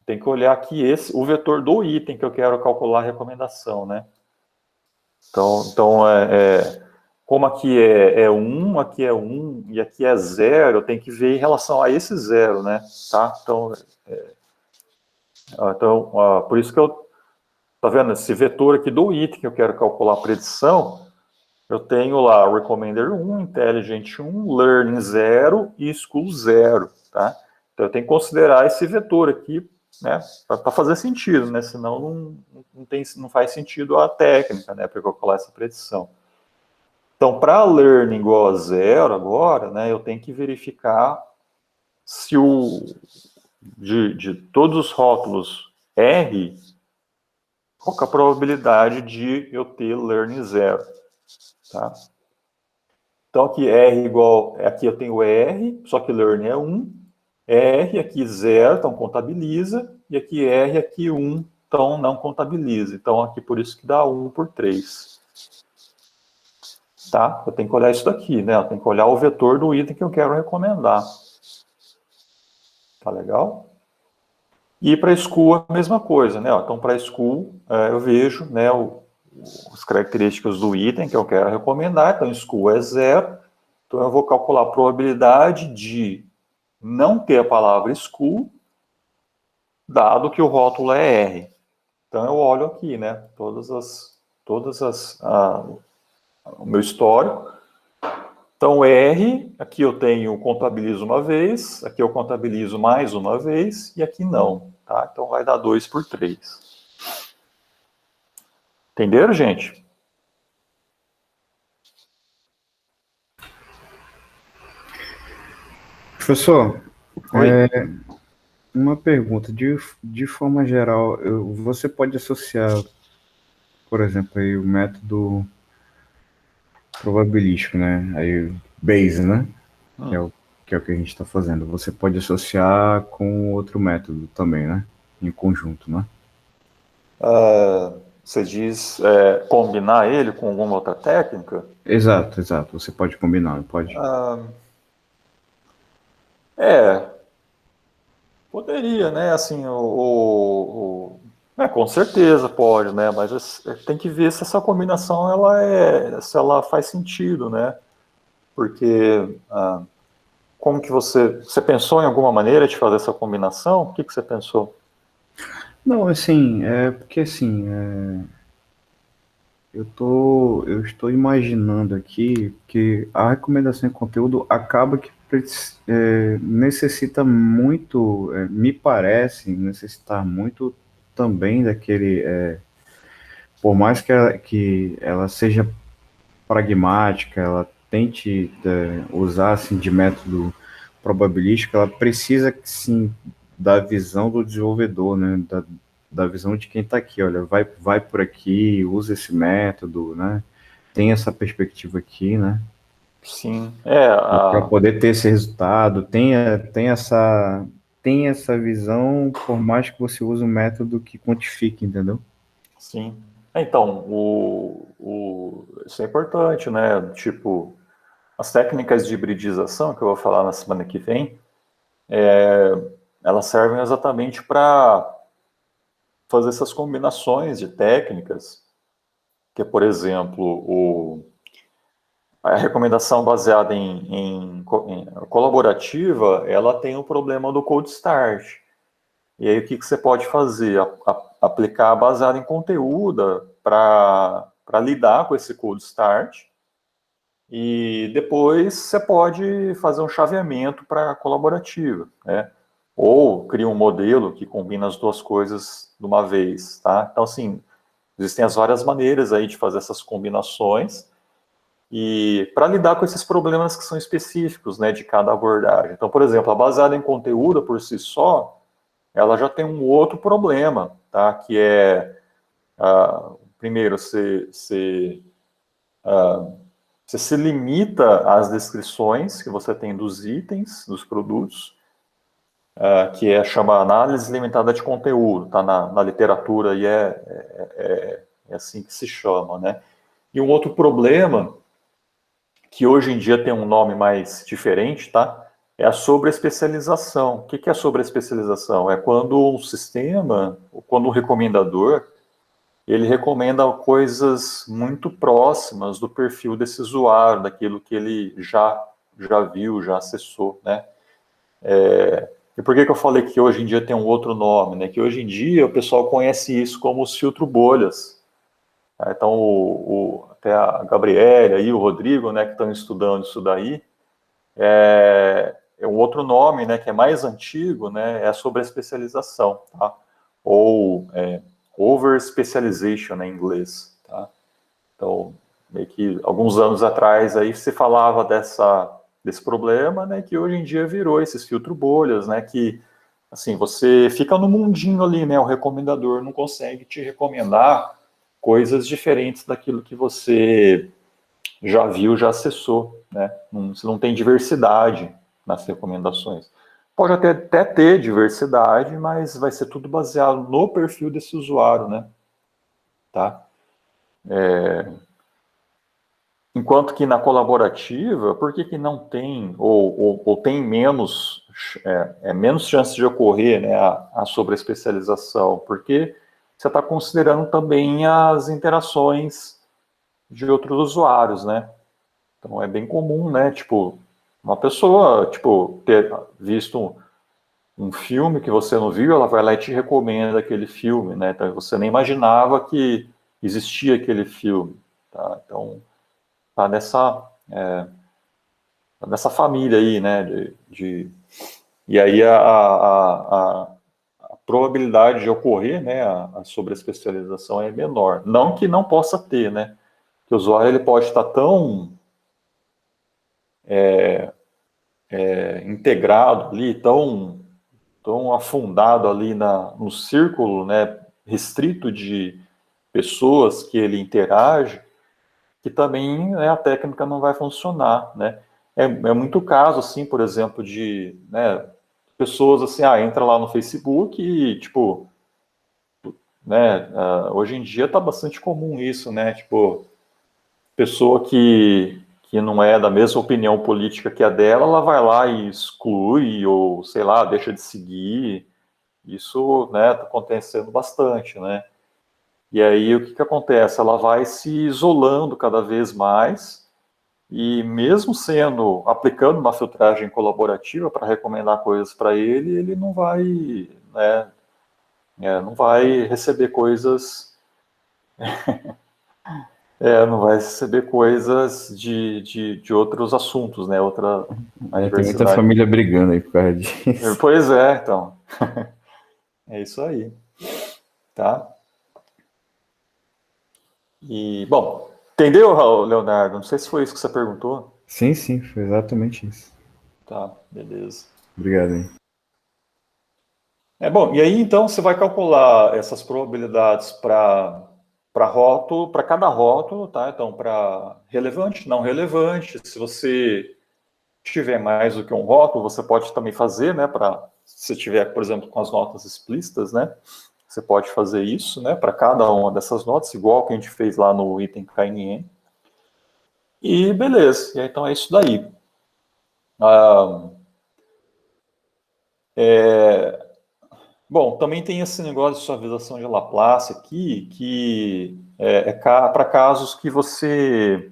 Tem que olhar aqui o vetor do item que eu quero calcular a recomendação, né? Então como aqui é 1, aqui é 1 e aqui é 0, eu tenho que ver em relação a esse 0, né? Tá? Por isso que tá vendo? Esse vetor aqui do item que eu quero calcular a predição, eu tenho lá Recommender 1, Intelligent 1, Learning 0 e School 0, tá? Então eu tenho que considerar esse vetor aqui, né, para fazer sentido, né? Senão não faz sentido a técnica, né, para calcular essa predição. Então, para learning igual a 0 agora, né, eu tenho que verificar se de todos os rótulos R, qual que é a probabilidade de eu ter learning 0, tá? Então, aqui R igual, aqui eu tenho R, só que learning é 1, R aqui 0, então contabiliza, e aqui R, aqui 1, então não contabiliza. Então, aqui por isso que dá 1 por 3. Tá? Eu tenho que olhar isso daqui, né? Eu tenho que olhar o vetor do item que eu quero recomendar. Tá legal? E para school a mesma coisa, né? Então, para school, eu vejo, né, as características do item que eu quero recomendar. Então, school é 0. Então, eu vou calcular a probabilidade de não ter a palavra school, dado que o rótulo é R. Então, eu olho aqui, né? O meu histórico. Então, R, aqui eu tenho contabilizo uma vez, aqui eu contabilizo mais uma vez, e aqui não, tá? Então, vai dar 2 por 3. Entenderam, gente? Professor, Oi. uma pergunta. De forma geral, você pode associar, por exemplo, aí, o método probabilístico, né? Aí, Bayes, né? Que é Hum. o que é o que a gente está fazendo. Você pode associar com outro método também, né? Em conjunto, né? Você diz combinar ele com alguma outra técnica? Exato, exato. Você pode combinar, não pode? Ah, é, poderia, né? Assim, com certeza pode, né? Mas tem que ver se essa combinação se ela faz sentido, né? Porque como que você pensou em alguma maneira de fazer essa combinação? O que que você pensou? Não, assim, porque assim, eu estou imaginando aqui que a recomendação de conteúdo acaba que necessita muito, me parece, necessitar muito também daquele, por mais que ela seja pragmática, ela tente usar assim de método probabilístico, ela precisa sim da visão do desenvolvedor, né? Da visão de quem está aqui, olha, vai por aqui, usa esse método, né? Tem essa perspectiva aqui, né? Sim, Para poder ter esse resultado, tem essa visão, por mais que você use um método que quantifique, entendeu? sim. Então, isso é importante, né? Tipo, as técnicas de hibridização, que eu vou falar na semana que vem, elas servem exatamente para fazer essas combinações de técnicas, que é, por exemplo, a recomendação baseada em colaborativa, ela tem o problema do cold start. E aí o que você pode fazer? Aplicar baseado em conteúdo para lidar com esse cold start. e depois você pode fazer um chaveamento para colaborativa, né? Ou cria um modelo que combina as duas coisas de uma vez, tá? Então, assim, existem as várias maneiras aí de fazer essas combinações e para lidar com esses problemas que são específicos, né, de cada abordagem. Então, por exemplo, a baseada em conteúdo por si só, ela já tem um outro problema, tá? Que é, primeiro, você se limita às descrições que você tem dos itens, dos produtos, que é chamar análise limitada de conteúdo, tá? Na literatura e é assim que se chama, né? E um outro problema, que hoje em dia tem um nome mais diferente, tá? É a sobreespecialização. O que é a sobreespecialização? É quando um sistema, ou quando um recomendador, ele recomenda coisas muito próximas do perfil desse usuário, daquilo que ele já viu, já acessou, né? E por que eu falei que hoje em dia tem um outro nome, né? Que hoje em dia o pessoal conhece isso como os filtro bolhas. Então, até a Gabriela e o Rodrigo, né, que estão estudando isso daí, um outro nome, né, que é mais antigo, né, é a sobreespecialização, tá? Ou over-specialization em inglês, tá? Então, meio que alguns anos atrás aí se falava desse problema, né, que hoje em dia virou esses filtro bolhas, né, que, assim, você fica no mundinho ali, né, o recomendador não consegue te recomendar coisas diferentes daquilo que você já viu, já acessou, né, você não tem diversidade nas recomendações. Pode até ter diversidade, mas vai ser tudo baseado no perfil desse usuário, né, tá? Enquanto que na colaborativa, por que não tem, ou tem menos, menos chance de ocorrer, né, a sobreespecialização? Porque você está considerando também as interações de outros usuários, né? Então é bem comum, né, tipo, uma pessoa, tipo, ter visto um filme que você não viu, ela vai lá e te recomenda aquele filme, né? Então você nem imaginava que existia aquele filme, tá? Então tá nessa família aí, né, e aí a probabilidade de ocorrer, né, a sobreespecialização é menor. Não que não possa ter, né, que o usuário ele pode estar tão integrado ali, tão afundado ali no círculo, né, restrito de pessoas que ele interage, que também, né, a técnica não vai funcionar, né? É muito caso, assim, por exemplo, de, né, pessoas assim, entra lá no Facebook e, tipo, né, hoje em dia tá bastante comum isso, né? Tipo, pessoa que não é da mesma opinião política que a dela, ela vai lá e exclui, ou, sei lá, deixa de seguir. Isso, né, tá acontecendo bastante, né? E aí, o que acontece? Ela vai se isolando cada vez mais, e mesmo aplicando uma filtragem colaborativa para recomendar coisas para ele, ele não vai, né, não vai receber coisas, não vai receber coisas de outros assuntos, né, outra Aí tem muita diversidade. família brigando aí por causa disso. Pois é, então. É isso aí, tá? E, bom, entendeu, Leonardo? Não sei se foi isso que você perguntou. Sim, sim, foi exatamente isso. Tá, beleza. Obrigado aí. Bom, e aí então você vai calcular essas probabilidades para rótulo, para cada rótulo, tá? Então, para relevante, não relevante. Se você tiver mais do que um rótulo, você pode também fazer, né? Se tiver, por exemplo, com as notas explícitas, né? Você pode fazer isso, né? Para cada uma dessas notas, igual que a gente fez lá no item KNN. E beleza. E aí, então é isso daí. Bom, também tem esse negócio de suavização de Laplace aqui, que para casos que você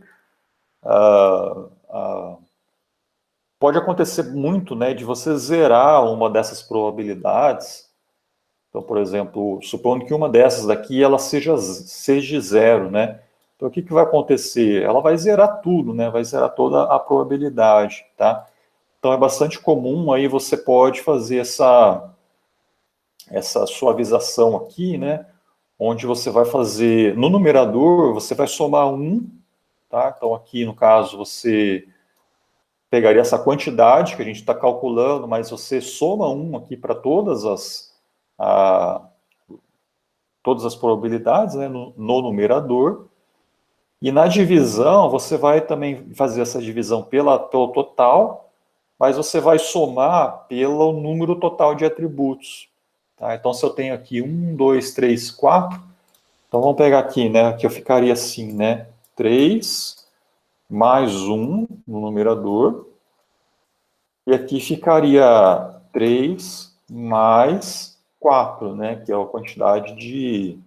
pode acontecer muito, né, de você zerar uma dessas probabilidades. Então, por exemplo, supondo que uma dessas daqui ela seja zero, né? Então, o que vai acontecer? Ela vai zerar tudo, né? Vai zerar toda a probabilidade, tá? Então, é bastante comum, aí você pode fazer essa suavização aqui, né? Onde você vai fazer, no numerador, você vai somar 1, tá? Então, aqui, no caso, você pegaria essa quantidade que a gente está calculando, mas você soma 1 aqui para todas as probabilidades, né, no numerador. E na divisão, você vai também fazer essa divisão pelo total, mas você vai somar pelo número total de atributos. Tá? Então, se eu tenho aqui 1, 2, 3, 4, então vamos pegar aqui, né, que eu ficaria assim, né, 3 mais 1 no numerador, e aqui ficaria 3 mais 4, né, que é a quantidade de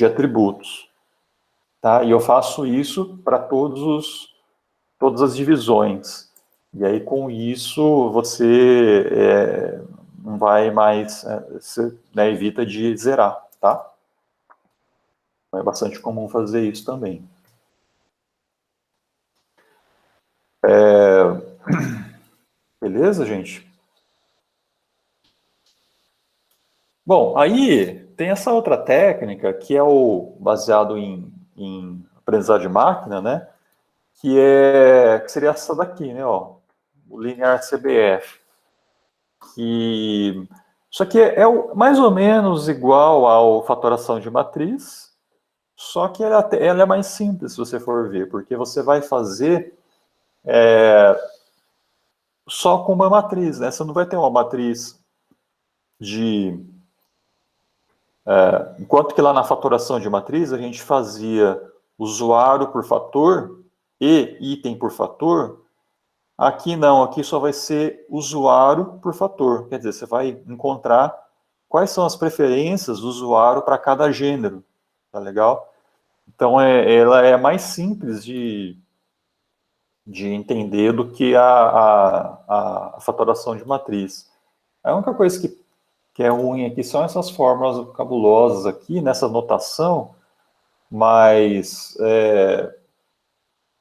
atributos. Tá? E eu faço isso para todas as divisões. E aí, com isso, você não vai mais, você, né, evita de zerar, tá? É bastante comum fazer isso também. Beleza, gente? Bom, aí tem essa outra técnica que é o baseado em aprendizado de máquina, né? Que seria essa daqui, né? Ó, o linear CBF. Que isso aqui é mais ou menos igual ao fatoração de matriz, só que ela é mais simples, se você for ver, porque você vai fazer só com uma matriz, né? Você não vai ter uma matriz de... enquanto que lá na fatoração de matriz a gente fazia usuário por fator e item por fator, aqui não, aqui só vai ser usuário por fator. Quer dizer, você vai encontrar quais são as preferências do usuário para cada gênero. Tá legal? Então, ela é mais simples de entender do que a fatoração de matriz. A única coisa que é ruim aqui são essas fórmulas cabulosas aqui, nessa notação, mas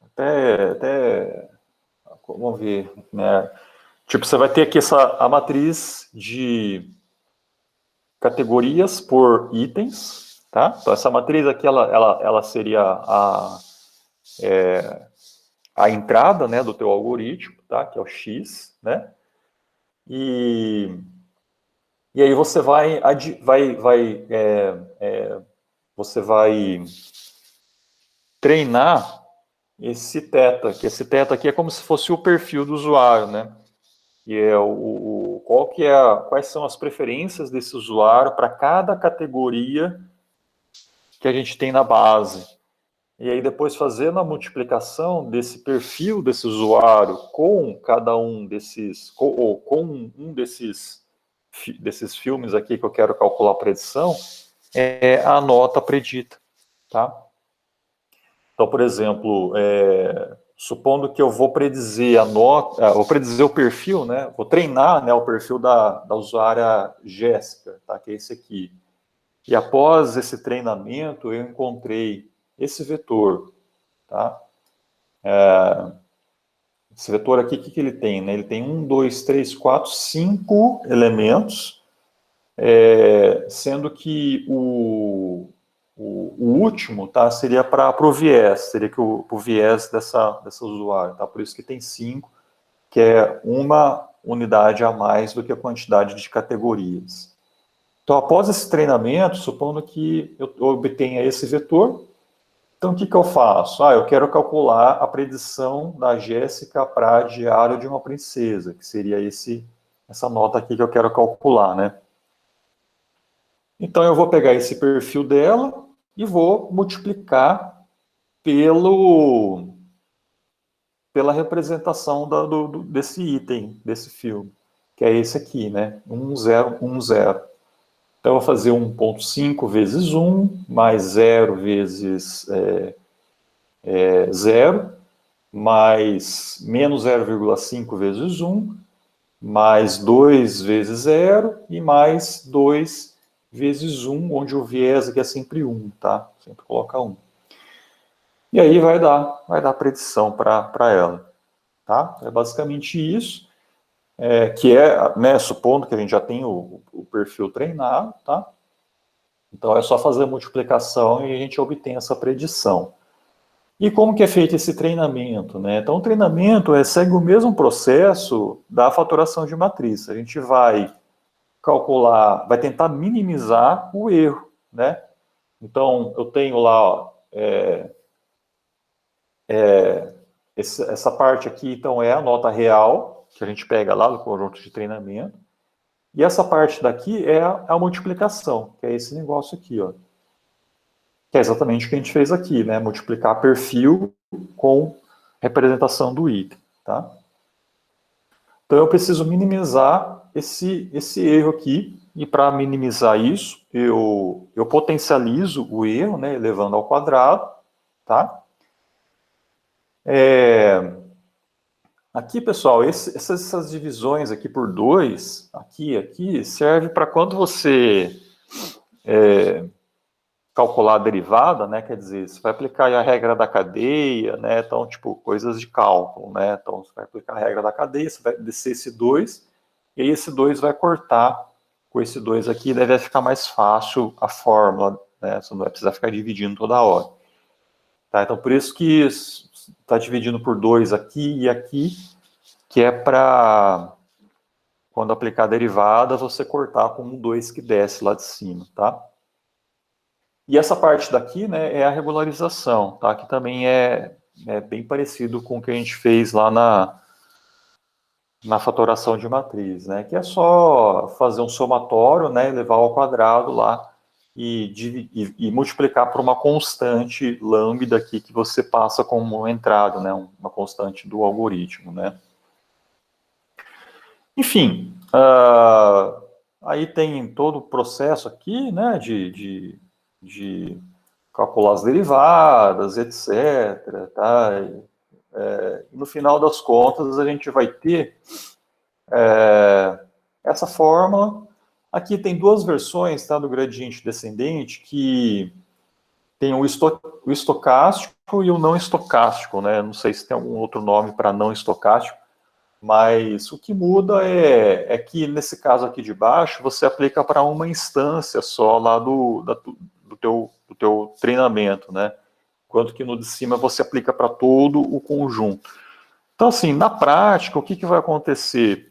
até vamos ver, né? Tipo, você vai ter aqui a matriz de categorias por itens, tá? Então, essa matriz aqui, ela seria a entrada, né, do teu algoritmo, tá? Que é o X, né? E aí você você vai treinar esse θ, que esse θ aqui é como se fosse o perfil do usuário, né? Que é quais são as preferências desse usuário para cada categoria que a gente tem na base. E aí depois fazendo a multiplicação desse perfil desse usuário com cada um desses, ou com um desses filmes aqui que eu quero calcular a predição, é a nota predita, tá? Então, por exemplo, supondo que eu vou predizer vou predizer o perfil, né? Vou treinar, né, o perfil da usuária Jéssica, tá? Que é esse aqui. E após esse treinamento, eu encontrei esse vetor, tá? Esse vetor aqui, o que ele tem? Né? Ele tem 1, 2, 3, 4, 5 elementos, sendo que o último, tá, seria para o viés, seria que o viés dessa usuária, tá? Por isso que tem 5, que é uma unidade a mais do que a quantidade de categorias. Então, após esse treinamento, supondo que eu obtenha esse vetor, então o que eu faço? Eu quero calcular a predição da Jéssica para diário de uma princesa, que seria essa nota aqui que eu quero calcular, né? Então, eu vou pegar esse perfil dela e vou multiplicar pela representação desse item, desse filme, que é esse aqui, né? 1, 0, 1, 0. Então, eu vou fazer 1,5 vezes 1, mais 0 vezes 0, mais menos 0,5 vezes 1, mais 2 vezes 0, e mais 2 vezes 1, onde o viés aqui é sempre 1, tá? Sempre coloca 1. E aí vai dar a predição para ela, tá? É basicamente isso, que é, né, supondo que a gente já tem o perfil treinado, tá? Então é só fazer a multiplicação e a gente obtém essa predição. E como que é feito esse treinamento, né? Então o treinamento segue o mesmo processo da fatoração de matriz. A gente vai calcular, vai tentar minimizar o erro, né? Então eu tenho lá, ó, essa parte aqui, então, é a nota real, que a gente pega lá do conjunto de treinamento. E essa parte daqui é a multiplicação, que é esse negócio aqui, ó. Que é exatamente o que a gente fez aqui, né? Multiplicar perfil com representação do item, tá? Então eu preciso minimizar esse erro aqui, e para minimizar isso, eu potencializo o erro, né, elevando ao quadrado, tá? Aqui, pessoal, essas divisões aqui por 2, aqui, serve para quando você calcular a derivada, né? Quer dizer, você vai aplicar a regra da cadeia, né? Então, tipo, coisas de cálculo, né? Então, você vai aplicar a regra da cadeia, você vai descer esse 2, e aí esse 2 vai cortar com esse 2 aqui, daí vai ficar mais fácil a fórmula, né? Você não vai precisar ficar dividindo toda hora. Tá? Então, por isso que está dividindo por 2 aqui e aqui, que é para, quando aplicar a derivada, você cortar com um 2 que desce lá de cima, tá? E essa parte daqui, né, é a regularização, tá? Que também é bem parecido com o que a gente fez lá na fatoração de matriz, né? Que é só fazer um somatório, né, levar ao quadrado lá e multiplicar por uma constante lambda aqui que você passa como entrada, né? Uma constante do algoritmo, né? Enfim, aí tem todo o processo aqui, né, de calcular as derivadas, etc. Tá? No final das contas, a gente vai ter essa fórmula. Aqui tem duas versões, tá, do gradiente descendente, que tem o estocástico e o não estocástico, né? Não sei se tem algum outro nome para não estocástico, mas o que muda é que, nesse caso aqui de baixo, você aplica para uma instância só lá do teu treinamento, né? Enquanto que no de cima você aplica para todo o conjunto. Então, assim, na prática, o que vai acontecer?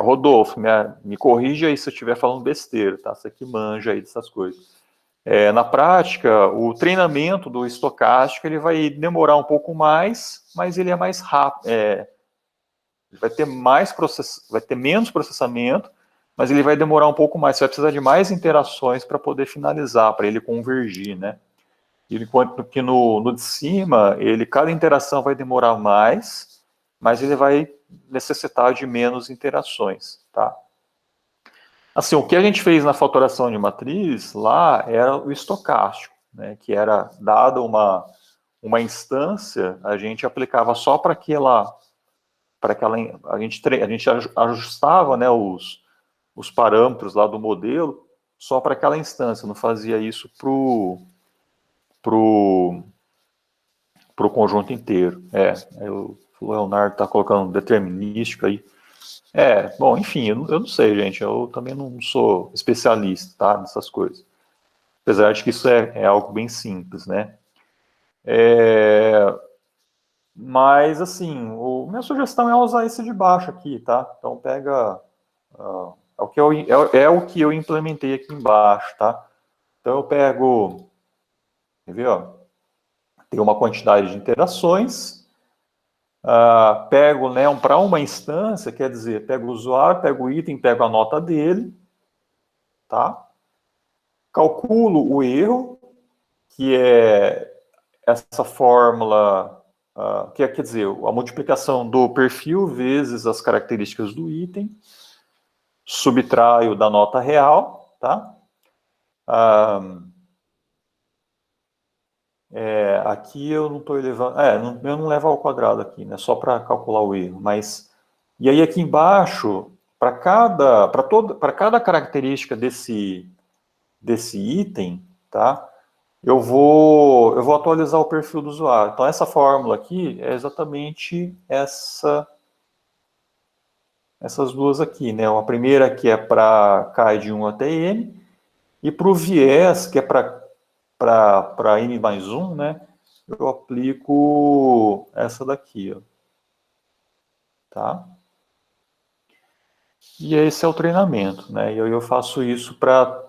Rodolfo, me corrija aí se eu estiver falando besteira, tá? Você que manja aí dessas coisas. Na prática, o treinamento do estocástico ele vai demorar um pouco mais, mas ele é mais rápido. Vai ter vai ter menos processamento, mas ele vai demorar um pouco mais. Você vai precisar de mais interações para poder finalizar, para ele convergir, né? Enquanto que no de cima, cada interação vai demorar mais, mas ele vai necessitar de menos interações, tá? Assim, o que a gente fez na fatoração de matriz lá era o estocástico, né? Que era dada uma instância, a gente aplicava só para aquela a gente ajustava, né, os parâmetros lá do modelo só para aquela instância, não fazia isso pro conjunto inteiro. O Leonardo está colocando determinístico aí. Bom, enfim, eu não sei, gente, eu também não sou especialista, tá, nessas coisas. Apesar de que isso é algo bem simples, né? Mas, assim, minha sugestão é usar esse de baixo aqui, tá? Então, pega... é o que eu implementei aqui embaixo, tá? Então, eu pego... Quer ver, ó? Tem uma quantidade de interações. Pego, né, para uma instância, quer dizer, pego o usuário, pego o item, pego a nota dele, tá? Calculo o erro, que é essa fórmula... quer dizer, a multiplicação do perfil vezes as características do item, subtraio da nota real, tá? Aqui eu não estou elevando... eu não levo ao quadrado aqui, né? Só para calcular o erro, mas... E aí aqui embaixo, para cada característica desse item, tá? Eu vou atualizar o perfil do usuário. Então, essa fórmula aqui é exatamente essas duas aqui, né? A primeira que é para CAI de 1 até N, e para o viés, que é para N mais 1, né? Eu aplico essa daqui, ó. Tá? E esse é o treinamento, né? E eu faço isso para...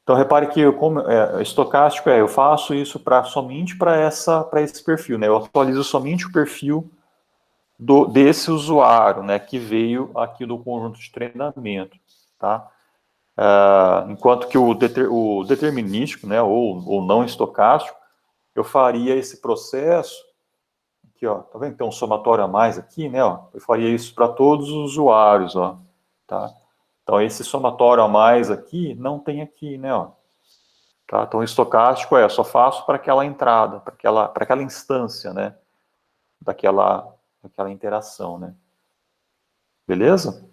Então, repare que estocástico eu faço isso somente para esse perfil, né? Eu atualizo somente o perfil desse usuário, né? Que veio aqui do conjunto de treinamento, tá? Enquanto que o determinístico, né? Ou não estocástico, eu faria esse processo aqui, ó. Tá vendo que tem um somatório a mais aqui, né? Ó, eu faria isso para todos os usuários, ó. Tá? Então, esse somatório a mais aqui não tem aqui, né? Ó. Tá? Então, o estocástico eu só faço para aquela entrada, para aquela instância, né? Daquela interação, né? Beleza?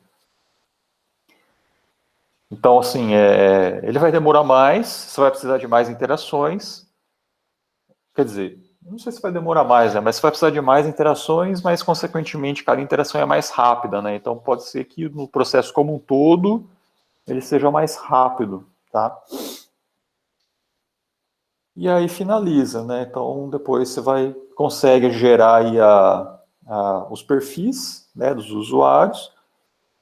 Então, assim, ele vai demorar mais, você vai precisar de mais interações. Quer dizer, não sei se vai demorar mais, né? Mas você vai precisar de mais interações, mas, consequentemente, cada interação é mais rápida, né? Então, pode ser que no processo como um todo, ele seja mais rápido, tá? E aí finaliza, né? Então depois você consegue gerar aí os perfis, né, dos usuários,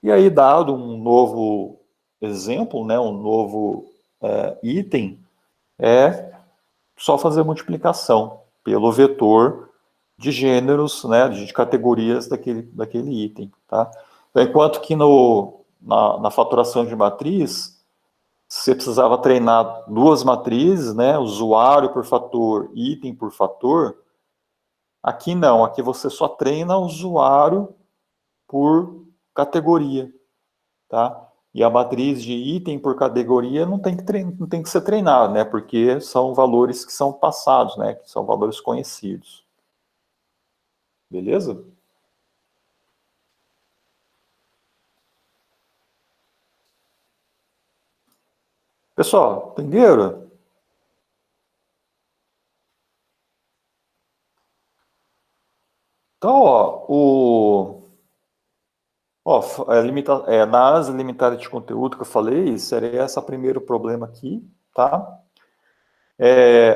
e aí dado um novo exemplo, né, um novo item, é só fazer multiplicação pelo vetor de gêneros, né, de categorias daquele item, tá? Então, enquanto que na faturação de matriz, você precisava treinar duas matrizes, né? Usuário por fator, item por fator. Aqui não, aqui você só treina usuário por categoria, tá? E a matriz de item por categoria não tem que ser treinada, né? Porque são valores que são passados, né? Que são valores conhecidos. Beleza? Pessoal, entenderam? Então, na análise limitada de conteúdo que eu falei, seria esse primeiro problema aqui, tá?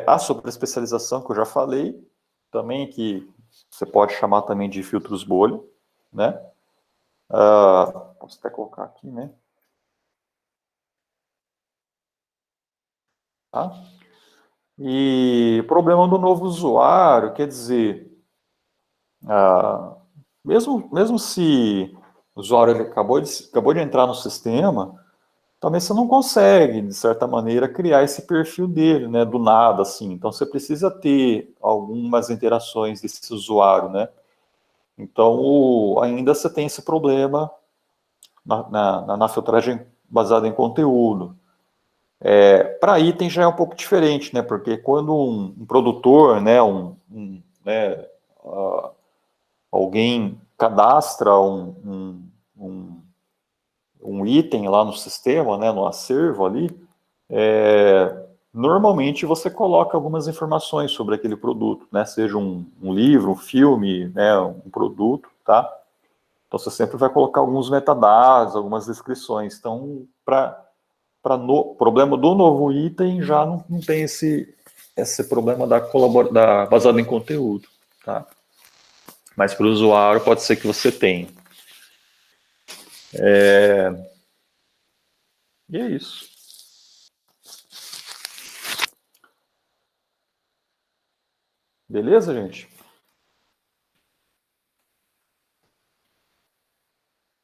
A sobreespecialização que eu já falei, também que você pode chamar também de filtros bolha, né? Posso até colocar aqui, né? Tá? E o problema do novo usuário, quer dizer, mesmo se o usuário ele acabou de entrar no sistema, também você não consegue, de certa maneira, criar esse perfil dele, né, do nada, assim. Então, você precisa ter algumas interações desse usuário, né? Então, ainda você tem esse problema na filtragem baseada em conteúdo. Para item já é um pouco diferente, né? Porque quando um produtor, né, né, alguém cadastra um item lá no sistema, né, no acervo ali, normalmente você coloca algumas informações sobre aquele produto, né? Seja um livro, um filme, né, um produto, tá? Então você sempre vai colocar alguns metadados, algumas descrições. Então, para problema do novo item, já não tem esse problema da baseado em conteúdo, tá? Mas para o usuário pode ser que você tenha. E é isso. Beleza, gente?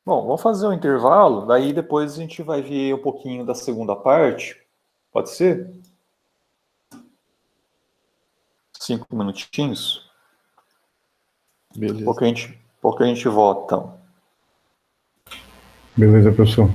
Bom, vamos fazer um intervalo, daí depois a gente vai ver um pouquinho da segunda parte. Pode ser? 5 minutinhos? Beleza. Pouco a gente volta, então. Beleza, professor.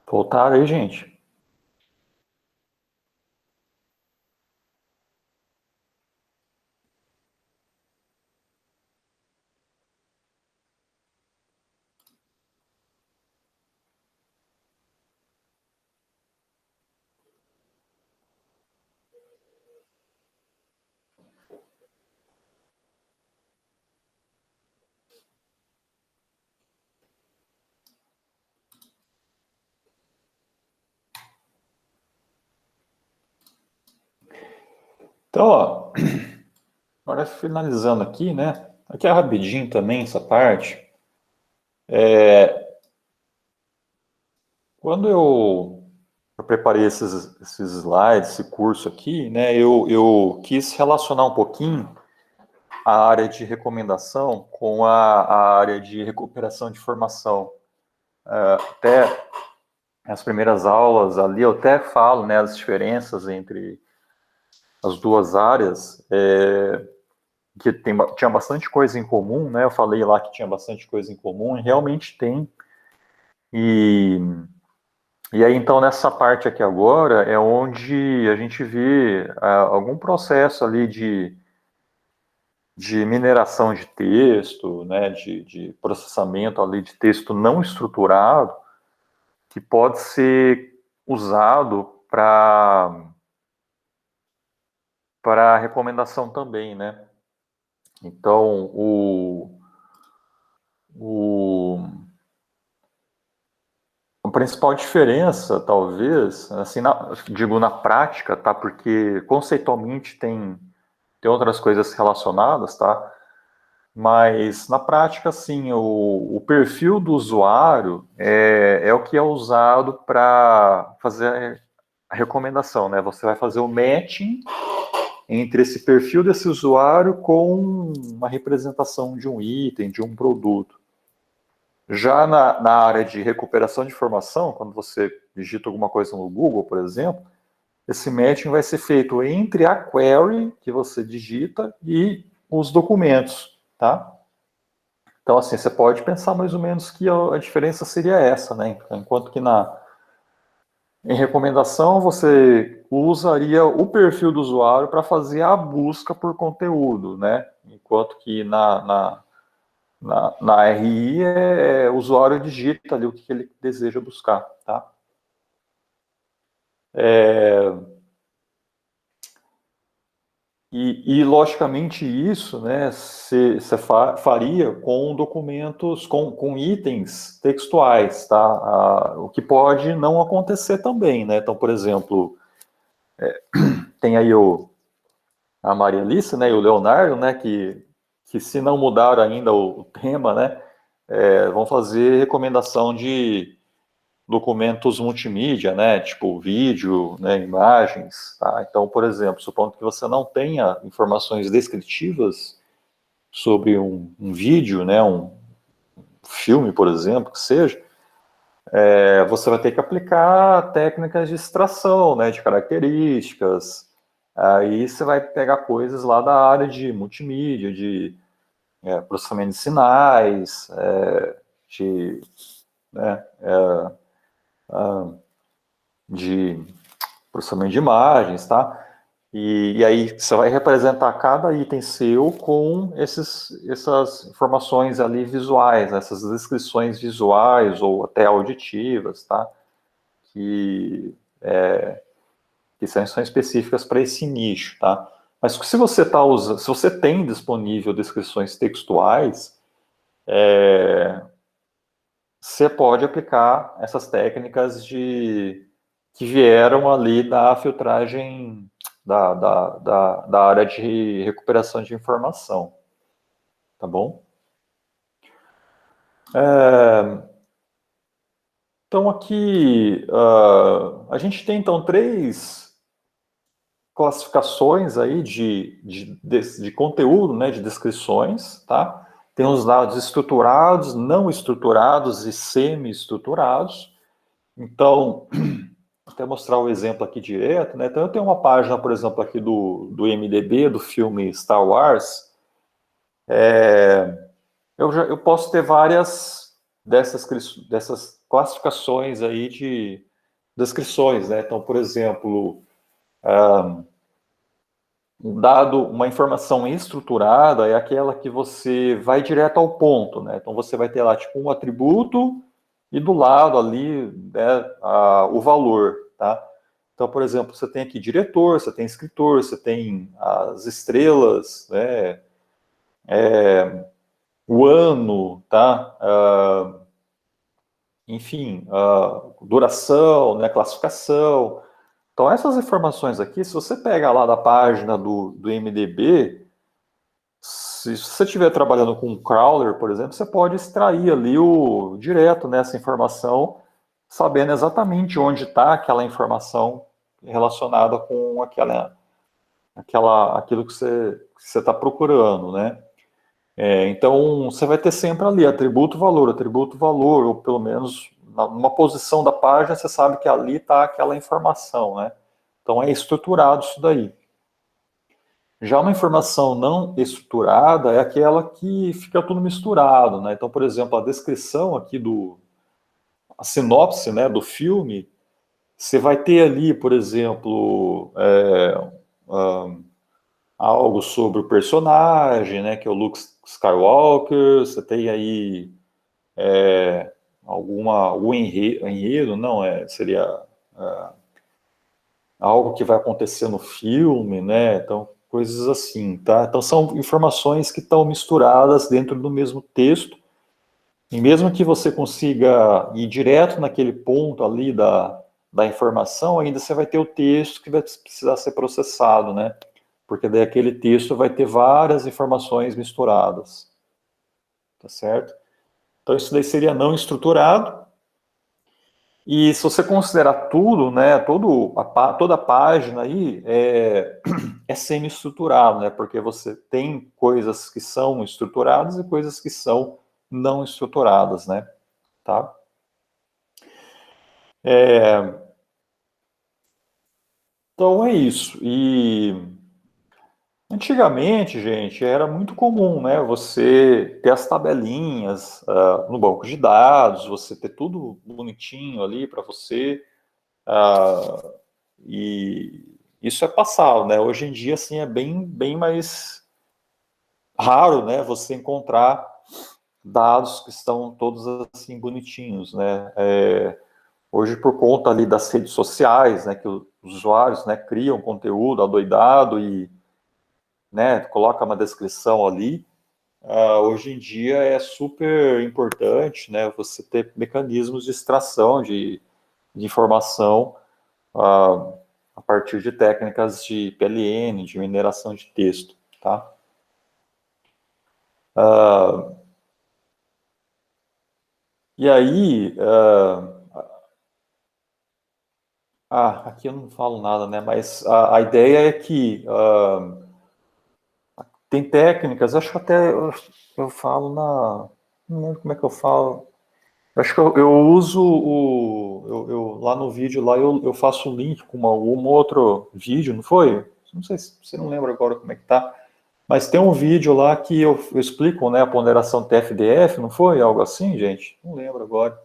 Voltaram aí, gente? Então, ó, agora finalizando aqui, né? Aqui é rapidinho também essa parte. Quando eu preparei esses slides, esse curso aqui, né? Eu quis relacionar um pouquinho a área de recomendação com a área de recuperação de informação. Até as primeiras aulas ali eu até falo, né, as diferenças entre as duas áreas, que tinha bastante coisa em comum, né? Eu falei lá que tinha bastante coisa em comum, e realmente tem. E aí, então, nessa parte aqui agora, é onde a gente vê algum processo ali de mineração de texto, né, de processamento ali de texto não estruturado, que pode ser usado para recomendação também, né? Então, a principal diferença, talvez, assim, digo na prática, tá? Porque conceitualmente tem outras coisas relacionadas, tá? Mas na prática, assim, o perfil do usuário é o que é usado para fazer a recomendação, né? Você vai fazer o matching entre esse perfil desse usuário com uma representação de um item, de um produto. Já na área de recuperação de informação, quando você digita alguma coisa no Google, por exemplo, esse matching vai ser feito entre a query que você digita e os documentos, tá? Então, assim, você pode pensar mais ou menos que a diferença seria essa, né? Enquanto que em recomendação você usaria o perfil do usuário para fazer a busca por conteúdo, né? Enquanto que na RI o usuário digita ali o que ele deseja buscar, tá? Logicamente isso, né, você faria com documentos, com itens textuais, tá? O que pode não acontecer também, né? Então, por exemplo, tem aí a Maria Alice, né, e o Leonardo, né, que se não mudaram ainda o tema, né, vão fazer recomendação de documentos multimídia, né, tipo vídeo, né, imagens, tá? Então, por exemplo, supondo que você não tenha informações descritivas sobre um vídeo, né, um filme, por exemplo, que seja, você vai ter que aplicar técnicas de extração, né, de características. Aí você vai pegar coisas lá da área de multimídia, de processamento de sinais, de, né, de processamento de imagens, tá? E aí você vai representar cada item seu com essas informações ali visuais, né? Essas descrições visuais ou até auditivas, tá? Que são específicas para esse nicho, tá? Mas se você se você tem disponível descrições textuais, você pode aplicar essas técnicas que vieram ali da filtragem da área de recuperação de informação, tá bom? Então aqui a gente tem então três classificações aí de conteúdo, né, de descrições, tá? Tem os dados estruturados, não estruturados e semi-estruturados. Então, até mostrar o exemplo aqui direto, né? Então eu tenho uma página, por exemplo, aqui do IMDb, do filme Star Wars. Eu posso ter várias dessas classificações aí de descrições, né? Então, por exemplo, dado uma informação estruturada é aquela que você vai direto ao ponto, né? Então você vai ter lá tipo um atributo e do lado ali, né, o valor, tá? Então, por exemplo, você tem aqui diretor, você tem escritor, você tem as estrelas, né? O ano, tá? Enfim, duração, né? Classificação. Então, essas informações aqui, se você pega lá da página do MDB, se você estiver trabalhando com um crawler, por exemplo, você pode extrair ali direto nessa informação, sabendo exatamente onde está aquela informação relacionada com aquilo que você está procurando, né? Então, você vai ter sempre ali atributo, valor, ou pelo menos numa posição da página, você sabe que ali está aquela informação, né? Então, é estruturado isso daí. Já uma informação não estruturada é aquela que fica tudo misturado, né? Então, por exemplo, a descrição aqui a sinopse, né, do filme, você vai ter ali, por exemplo, algo sobre o personagem, né, que é o Luke Skywalker, você tem aí algum enredo, não, seria algo que vai acontecer no filme, né, então coisas assim, tá? Então são informações que estão misturadas dentro do mesmo texto, e mesmo que você consiga ir direto naquele ponto ali da informação, ainda você vai ter o texto que vai precisar ser processado, né? Porque daí aquele texto vai ter várias informações misturadas, tá certo? Então isso daí seria não estruturado, e se você considerar tudo, né, toda a página aí é semi-estruturado, né, porque você tem coisas que são estruturadas e coisas que são não estruturadas, né, tá? Então é isso. E antigamente, gente, era muito comum, né, você ter as tabelinhas no banco de dados, você ter tudo bonitinho ali para você. E isso é passado, né? Hoje em dia, assim, é bem mais raro, né? Você encontrar dados que estão todos assim bonitinhos, né? Hoje, por conta ali das redes sociais, né? Que os usuários, né? Criam conteúdo adoidado e, né? Coloca uma descrição ali. Hoje em dia é super importante, né? Você ter mecanismos de extração de informação a partir de técnicas de PLN, de mineração de texto, tá? E aí, aqui eu não falo nada, né? Mas a ideia é que tem técnicas, acho que até eu falo não lembro como é que eu falo. Acho que eu uso lá no vídeo lá eu faço o link com um outro vídeo, não foi? Não sei se você não lembra agora como é que tá. Mas tem um vídeo lá que eu explico, né, a ponderação TF-DF, não foi? Algo assim, gente? Não lembro agora.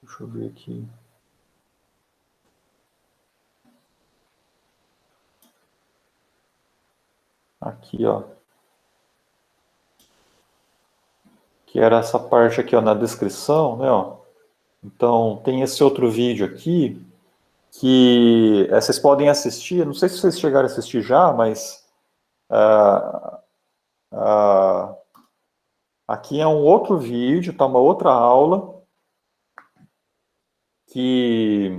Deixa eu ver aqui. Aqui, ó. Que era essa parte aqui, ó, na descrição, né, ó. Então, tem esse outro vídeo aqui, que vocês podem assistir, não sei se vocês chegaram a assistir já, mas aqui é um outro vídeo, tá, uma outra aula, que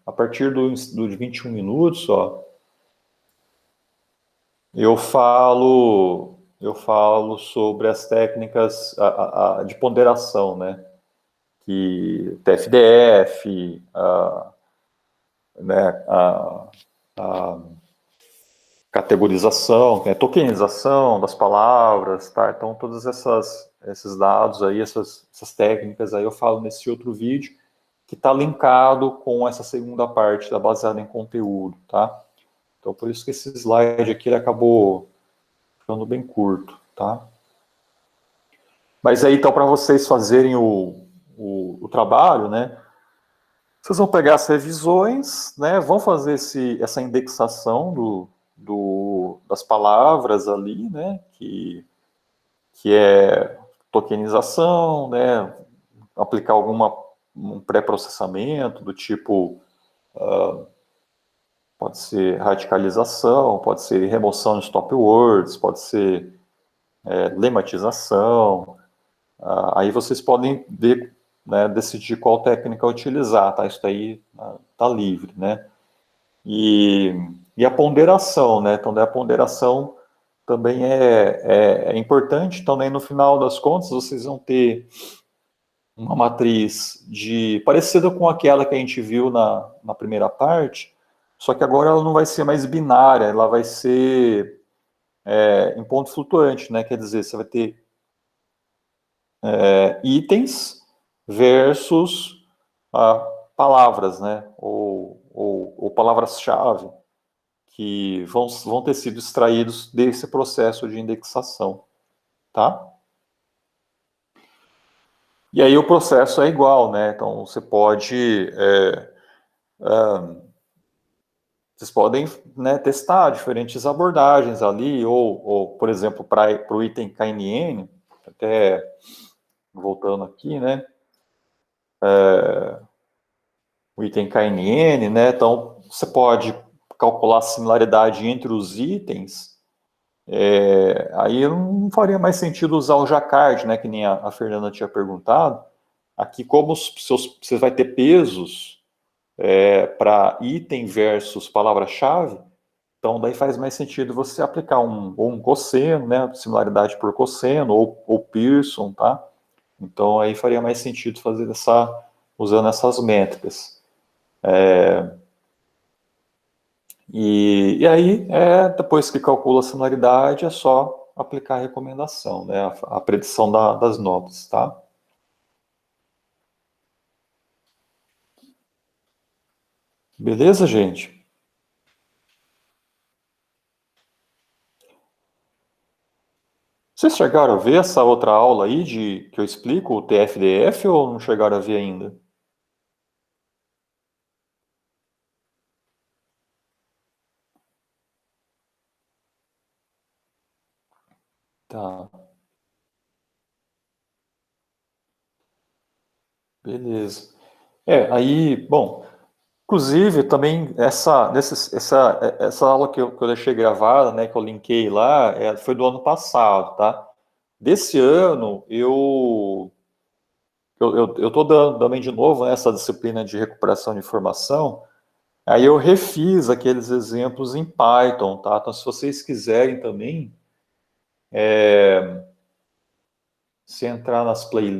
a partir dos 21 minutos, ó, eu falo sobre as técnicas de ponderação, né? Que TF-DF, né? A categorização, né? Tokenização das palavras, tá? Então todos esses dados aí, essas técnicas aí eu falo nesse outro vídeo que está linkado com essa segunda parte da baseada em conteúdo, tá? Então por isso que esse slide aqui ele acabou ficando bem curto, tá? Mas aí, então, para vocês fazerem o trabalho, né? Vocês vão pegar as revisões, né? Vão fazer essa indexação das palavras ali, né? Que é tokenização, né? Aplicar um pré-processamento do tipo, pode ser radicalização, pode ser remoção de stop words, pode ser lematização. Aí vocês podem ver, né, decidir qual técnica utilizar, tá? Isso aí tá livre, né? E a ponderação, né? Então, a ponderação também é importante. Também, no final das contas, vocês vão ter uma matriz parecida com aquela que a gente viu na primeira parte, só que agora ela não vai ser mais binária, ela vai ser em ponto flutuante, né? Quer dizer, você vai ter itens versus palavras, né? Ou palavras-chave que vão ter sido extraídos desse processo de indexação, tá? E aí o processo é igual, né? Então você pode, vocês podem, né, testar diferentes abordagens ali, ou por exemplo, para o item KNN, até voltando aqui, né? O item KNN, né? Então você pode calcular a similaridade entre os itens. Aí não faria mais sentido usar o Jacquard, né, que nem a Fernanda tinha perguntado. Aqui, como você vai ter pesos para item versus palavra-chave, então daí faz mais sentido você aplicar um cosseno, né, similaridade por cosseno, ou Pearson, tá? Então aí faria mais sentido fazer usando essas métricas. E aí, depois que calcula a similaridade, é só aplicar a recomendação, né? A predição das notas, tá? Beleza, gente? Vocês chegaram a ver essa outra aula aí que eu explico o TF-DF ou não chegaram a ver ainda? Tá, beleza. Aí, bom, inclusive também essa aula que eu deixei gravada, né, que eu linkei lá, foi do ano passado, tá? Desse ano, eu estou dando também de novo, né, essa disciplina de recuperação de informação. Aí eu refiz aqueles exemplos em Python, tá? Então, se vocês quiserem também, se entrar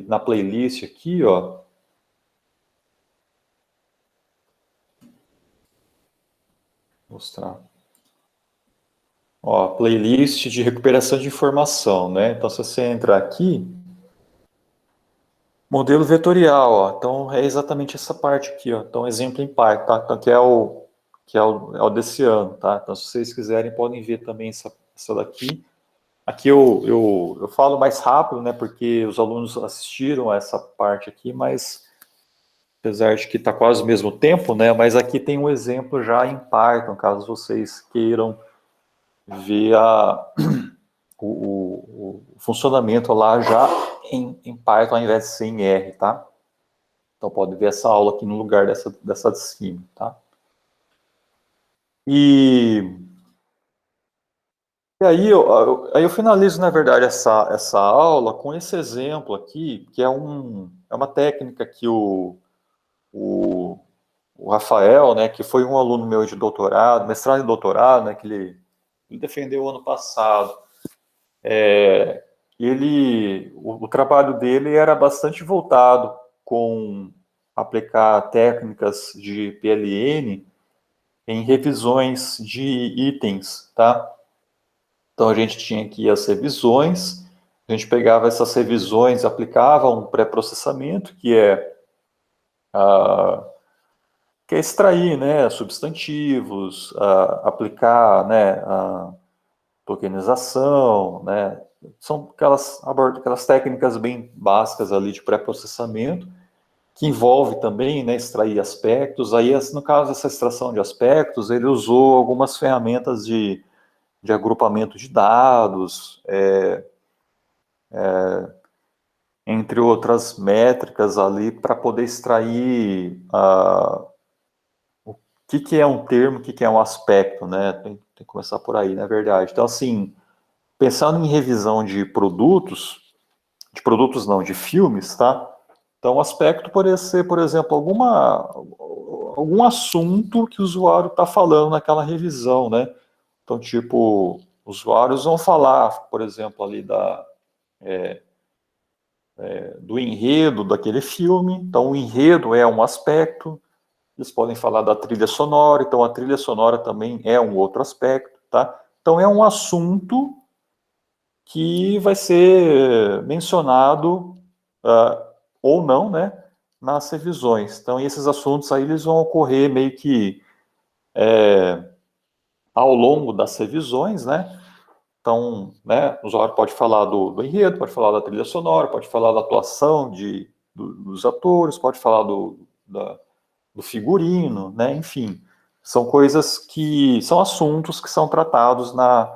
na playlist aqui, ó. Mostrar. Ó, playlist de recuperação de informação, né? Então, se você entrar aqui, modelo vetorial, ó. Então, é exatamente essa parte aqui, ó. Então, exemplo em Python, tá? Então, que é o desse ano, tá? Então, se vocês quiserem, podem ver também essa daqui. Aqui eu falo mais rápido, né? Porque os alunos assistiram a essa parte aqui, mas apesar de que está quase o mesmo tempo, né? Mas aqui tem um exemplo já em Python, caso vocês queiram ver o funcionamento lá já em Python, ao invés de ser em R, tá? Então pode ver essa aula aqui no lugar dessa de cima, tá? E aí eu finalizo, na verdade, essa aula com esse exemplo aqui, que é uma técnica que o Rafael, né, que foi um aluno meu de doutorado, mestrado e doutorado, né, que ele defendeu ano passado. O trabalho dele era bastante voltado com aplicar técnicas de PLN em revisões de itens, tá? Então a gente tinha aqui as revisões, a gente pegava essas revisões, aplicava um pré-processamento, que é extrair, né, substantivos, aplicar, né, a tokenização, né, são aquelas técnicas bem básicas ali de pré-processamento, que envolve também, né, extrair aspectos. Aí, no caso dessa extração de aspectos, ele usou algumas ferramentas de agrupamento de dados, entre outras métricas ali, para poder extrair o que é um termo, o que é um aspecto, né? Tem que começar por aí, na verdade. Então, assim, pensando em revisão de produtos não, de filmes, tá? Então, o aspecto poderia ser, por exemplo, algum assunto que o usuário está falando naquela revisão, né? Então, tipo, usuários vão falar, por exemplo, ali do enredo daquele filme. Então, o enredo é um aspecto. Eles podem falar da trilha sonora, então a trilha sonora também é um outro aspecto, tá? Então, é um assunto que vai ser mencionado ou não, né, nas revisões. Então, esses assuntos aí eles vão ocorrer meio que ao longo das revisões, né? Então, né, o usuário pode falar do enredo, pode falar da trilha sonora, pode falar da atuação dos atores, pode falar do figurino, né? Enfim, são coisas que são assuntos que são tratados na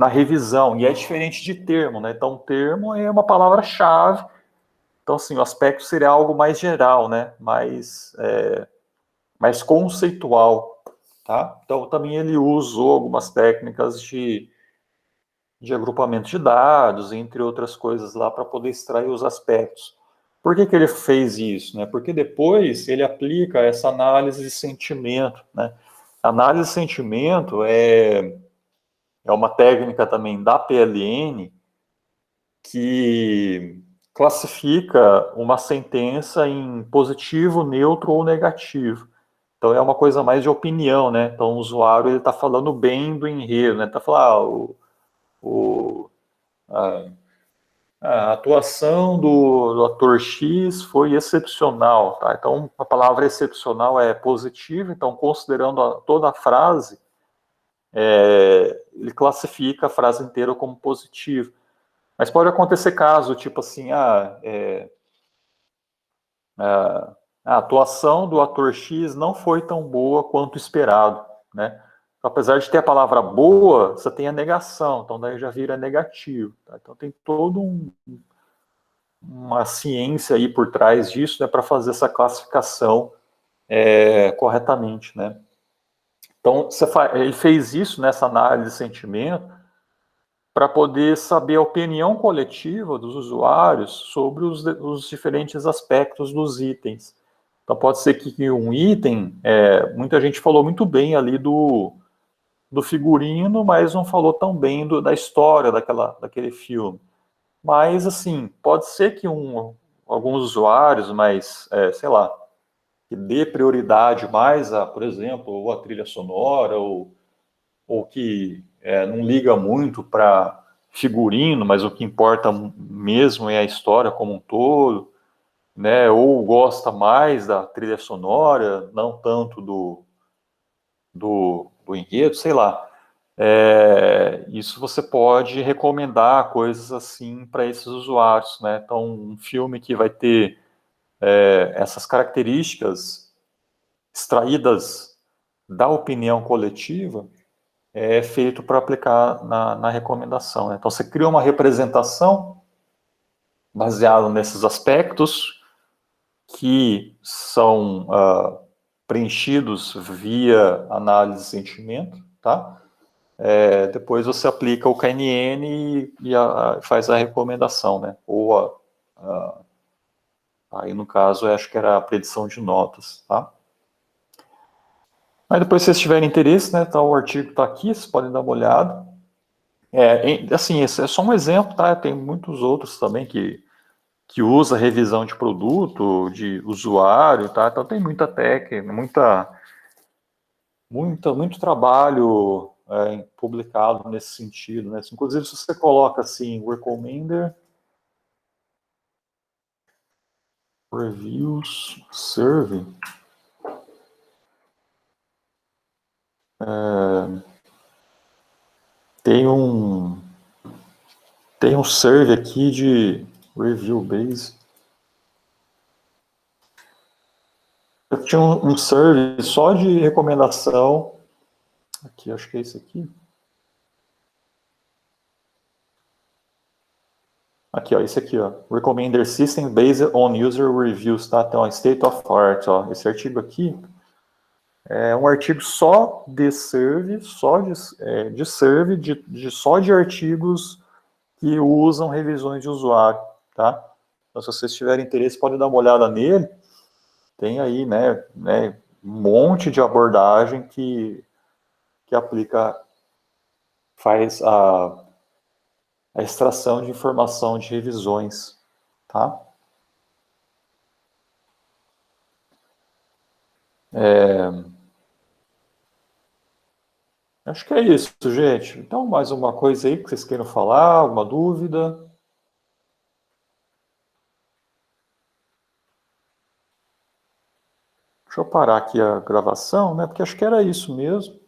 revisão, e é diferente de termo, né? Então, termo é uma palavra-chave. Então, assim, o aspecto seria algo mais geral, né? Mais conceitual, tá? Então, também ele usou algumas técnicas de agrupamento de dados, entre outras coisas lá, para poder extrair os aspectos. Por que ele fez isso, né? Porque depois ele aplica essa análise de sentimento, né? Análise de sentimento é uma técnica também da PLN que classifica uma sentença em positivo, neutro ou negativo. Então é uma coisa mais de opinião, né? Então o usuário ele está falando bem do enredo, né? Está falando, a, a atuação do ator X foi excepcional, tá? Então a palavra excepcional é positiva, então considerando toda a frase, ele classifica a frase inteira como positiva. Mas pode acontecer caso, tipo assim, a atuação do ator X não foi tão boa quanto esperado, né? Apesar de ter a palavra boa, você tem a negação, então daí já vira negativo. Tá? Então tem toda uma ciência aí por trás disso, né, para fazer essa classificação corretamente, né? Então ele fez isso nessa análise de sentimento para poder saber a opinião coletiva dos usuários sobre os diferentes aspectos dos itens. Então, pode ser que um item, muita gente falou muito bem ali do figurino, mas não falou tão bem da história daquele filme. Mas, assim, pode ser que alguns usuários, mas, sei lá, que dê prioridade mais a, por exemplo, ou a trilha sonora, ou que não liga muito para figurino, mas o que importa mesmo é a história como um todo, né? Ou gosta mais da trilha sonora, não tanto do enredo, sei lá. Isso você pode recomendar coisas assim para esses usuários, né? Então, um filme que vai ter essas características extraídas da opinião coletiva é feito para aplicar na recomendação, né? Então, você cria uma representação baseada nesses aspectos que são preenchidos via análise de sentimento, tá? Depois você aplica o KNN e faz a recomendação, né? Ou aí no caso, eu acho que era a predição de notas, tá? Mas depois, se vocês tiverem interesse, né, tá, o artigo está aqui, vocês podem dar uma olhada. Assim, esse é só um exemplo, tá? Tem muitos outros também que usa revisão de produto, de usuário, tá? Então tem muita técnica, muito trabalho publicado nesse sentido, né? Inclusive, se você coloca assim, Recommender Reviews Survey, tem Tem um serve aqui de review base. Eu tinha um serve só de recomendação. Aqui, acho que é esse aqui. Aqui, ó, esse aqui, ó. Recommender System Based on User Reviews, tá? Então, State of Art, ó. Esse artigo aqui é um artigo só de serve, só de artigos que usam revisões de usuário, tá? Então, se vocês tiverem interesse, podem dar uma olhada nele. Tem aí, né, um monte de abordagem que aplica, faz a extração de informação de revisões, tá? Acho que é isso, gente. Então, mais uma coisa aí que vocês queiram falar, alguma dúvida? Deixa eu parar aqui a gravação, né? Porque acho que era isso mesmo.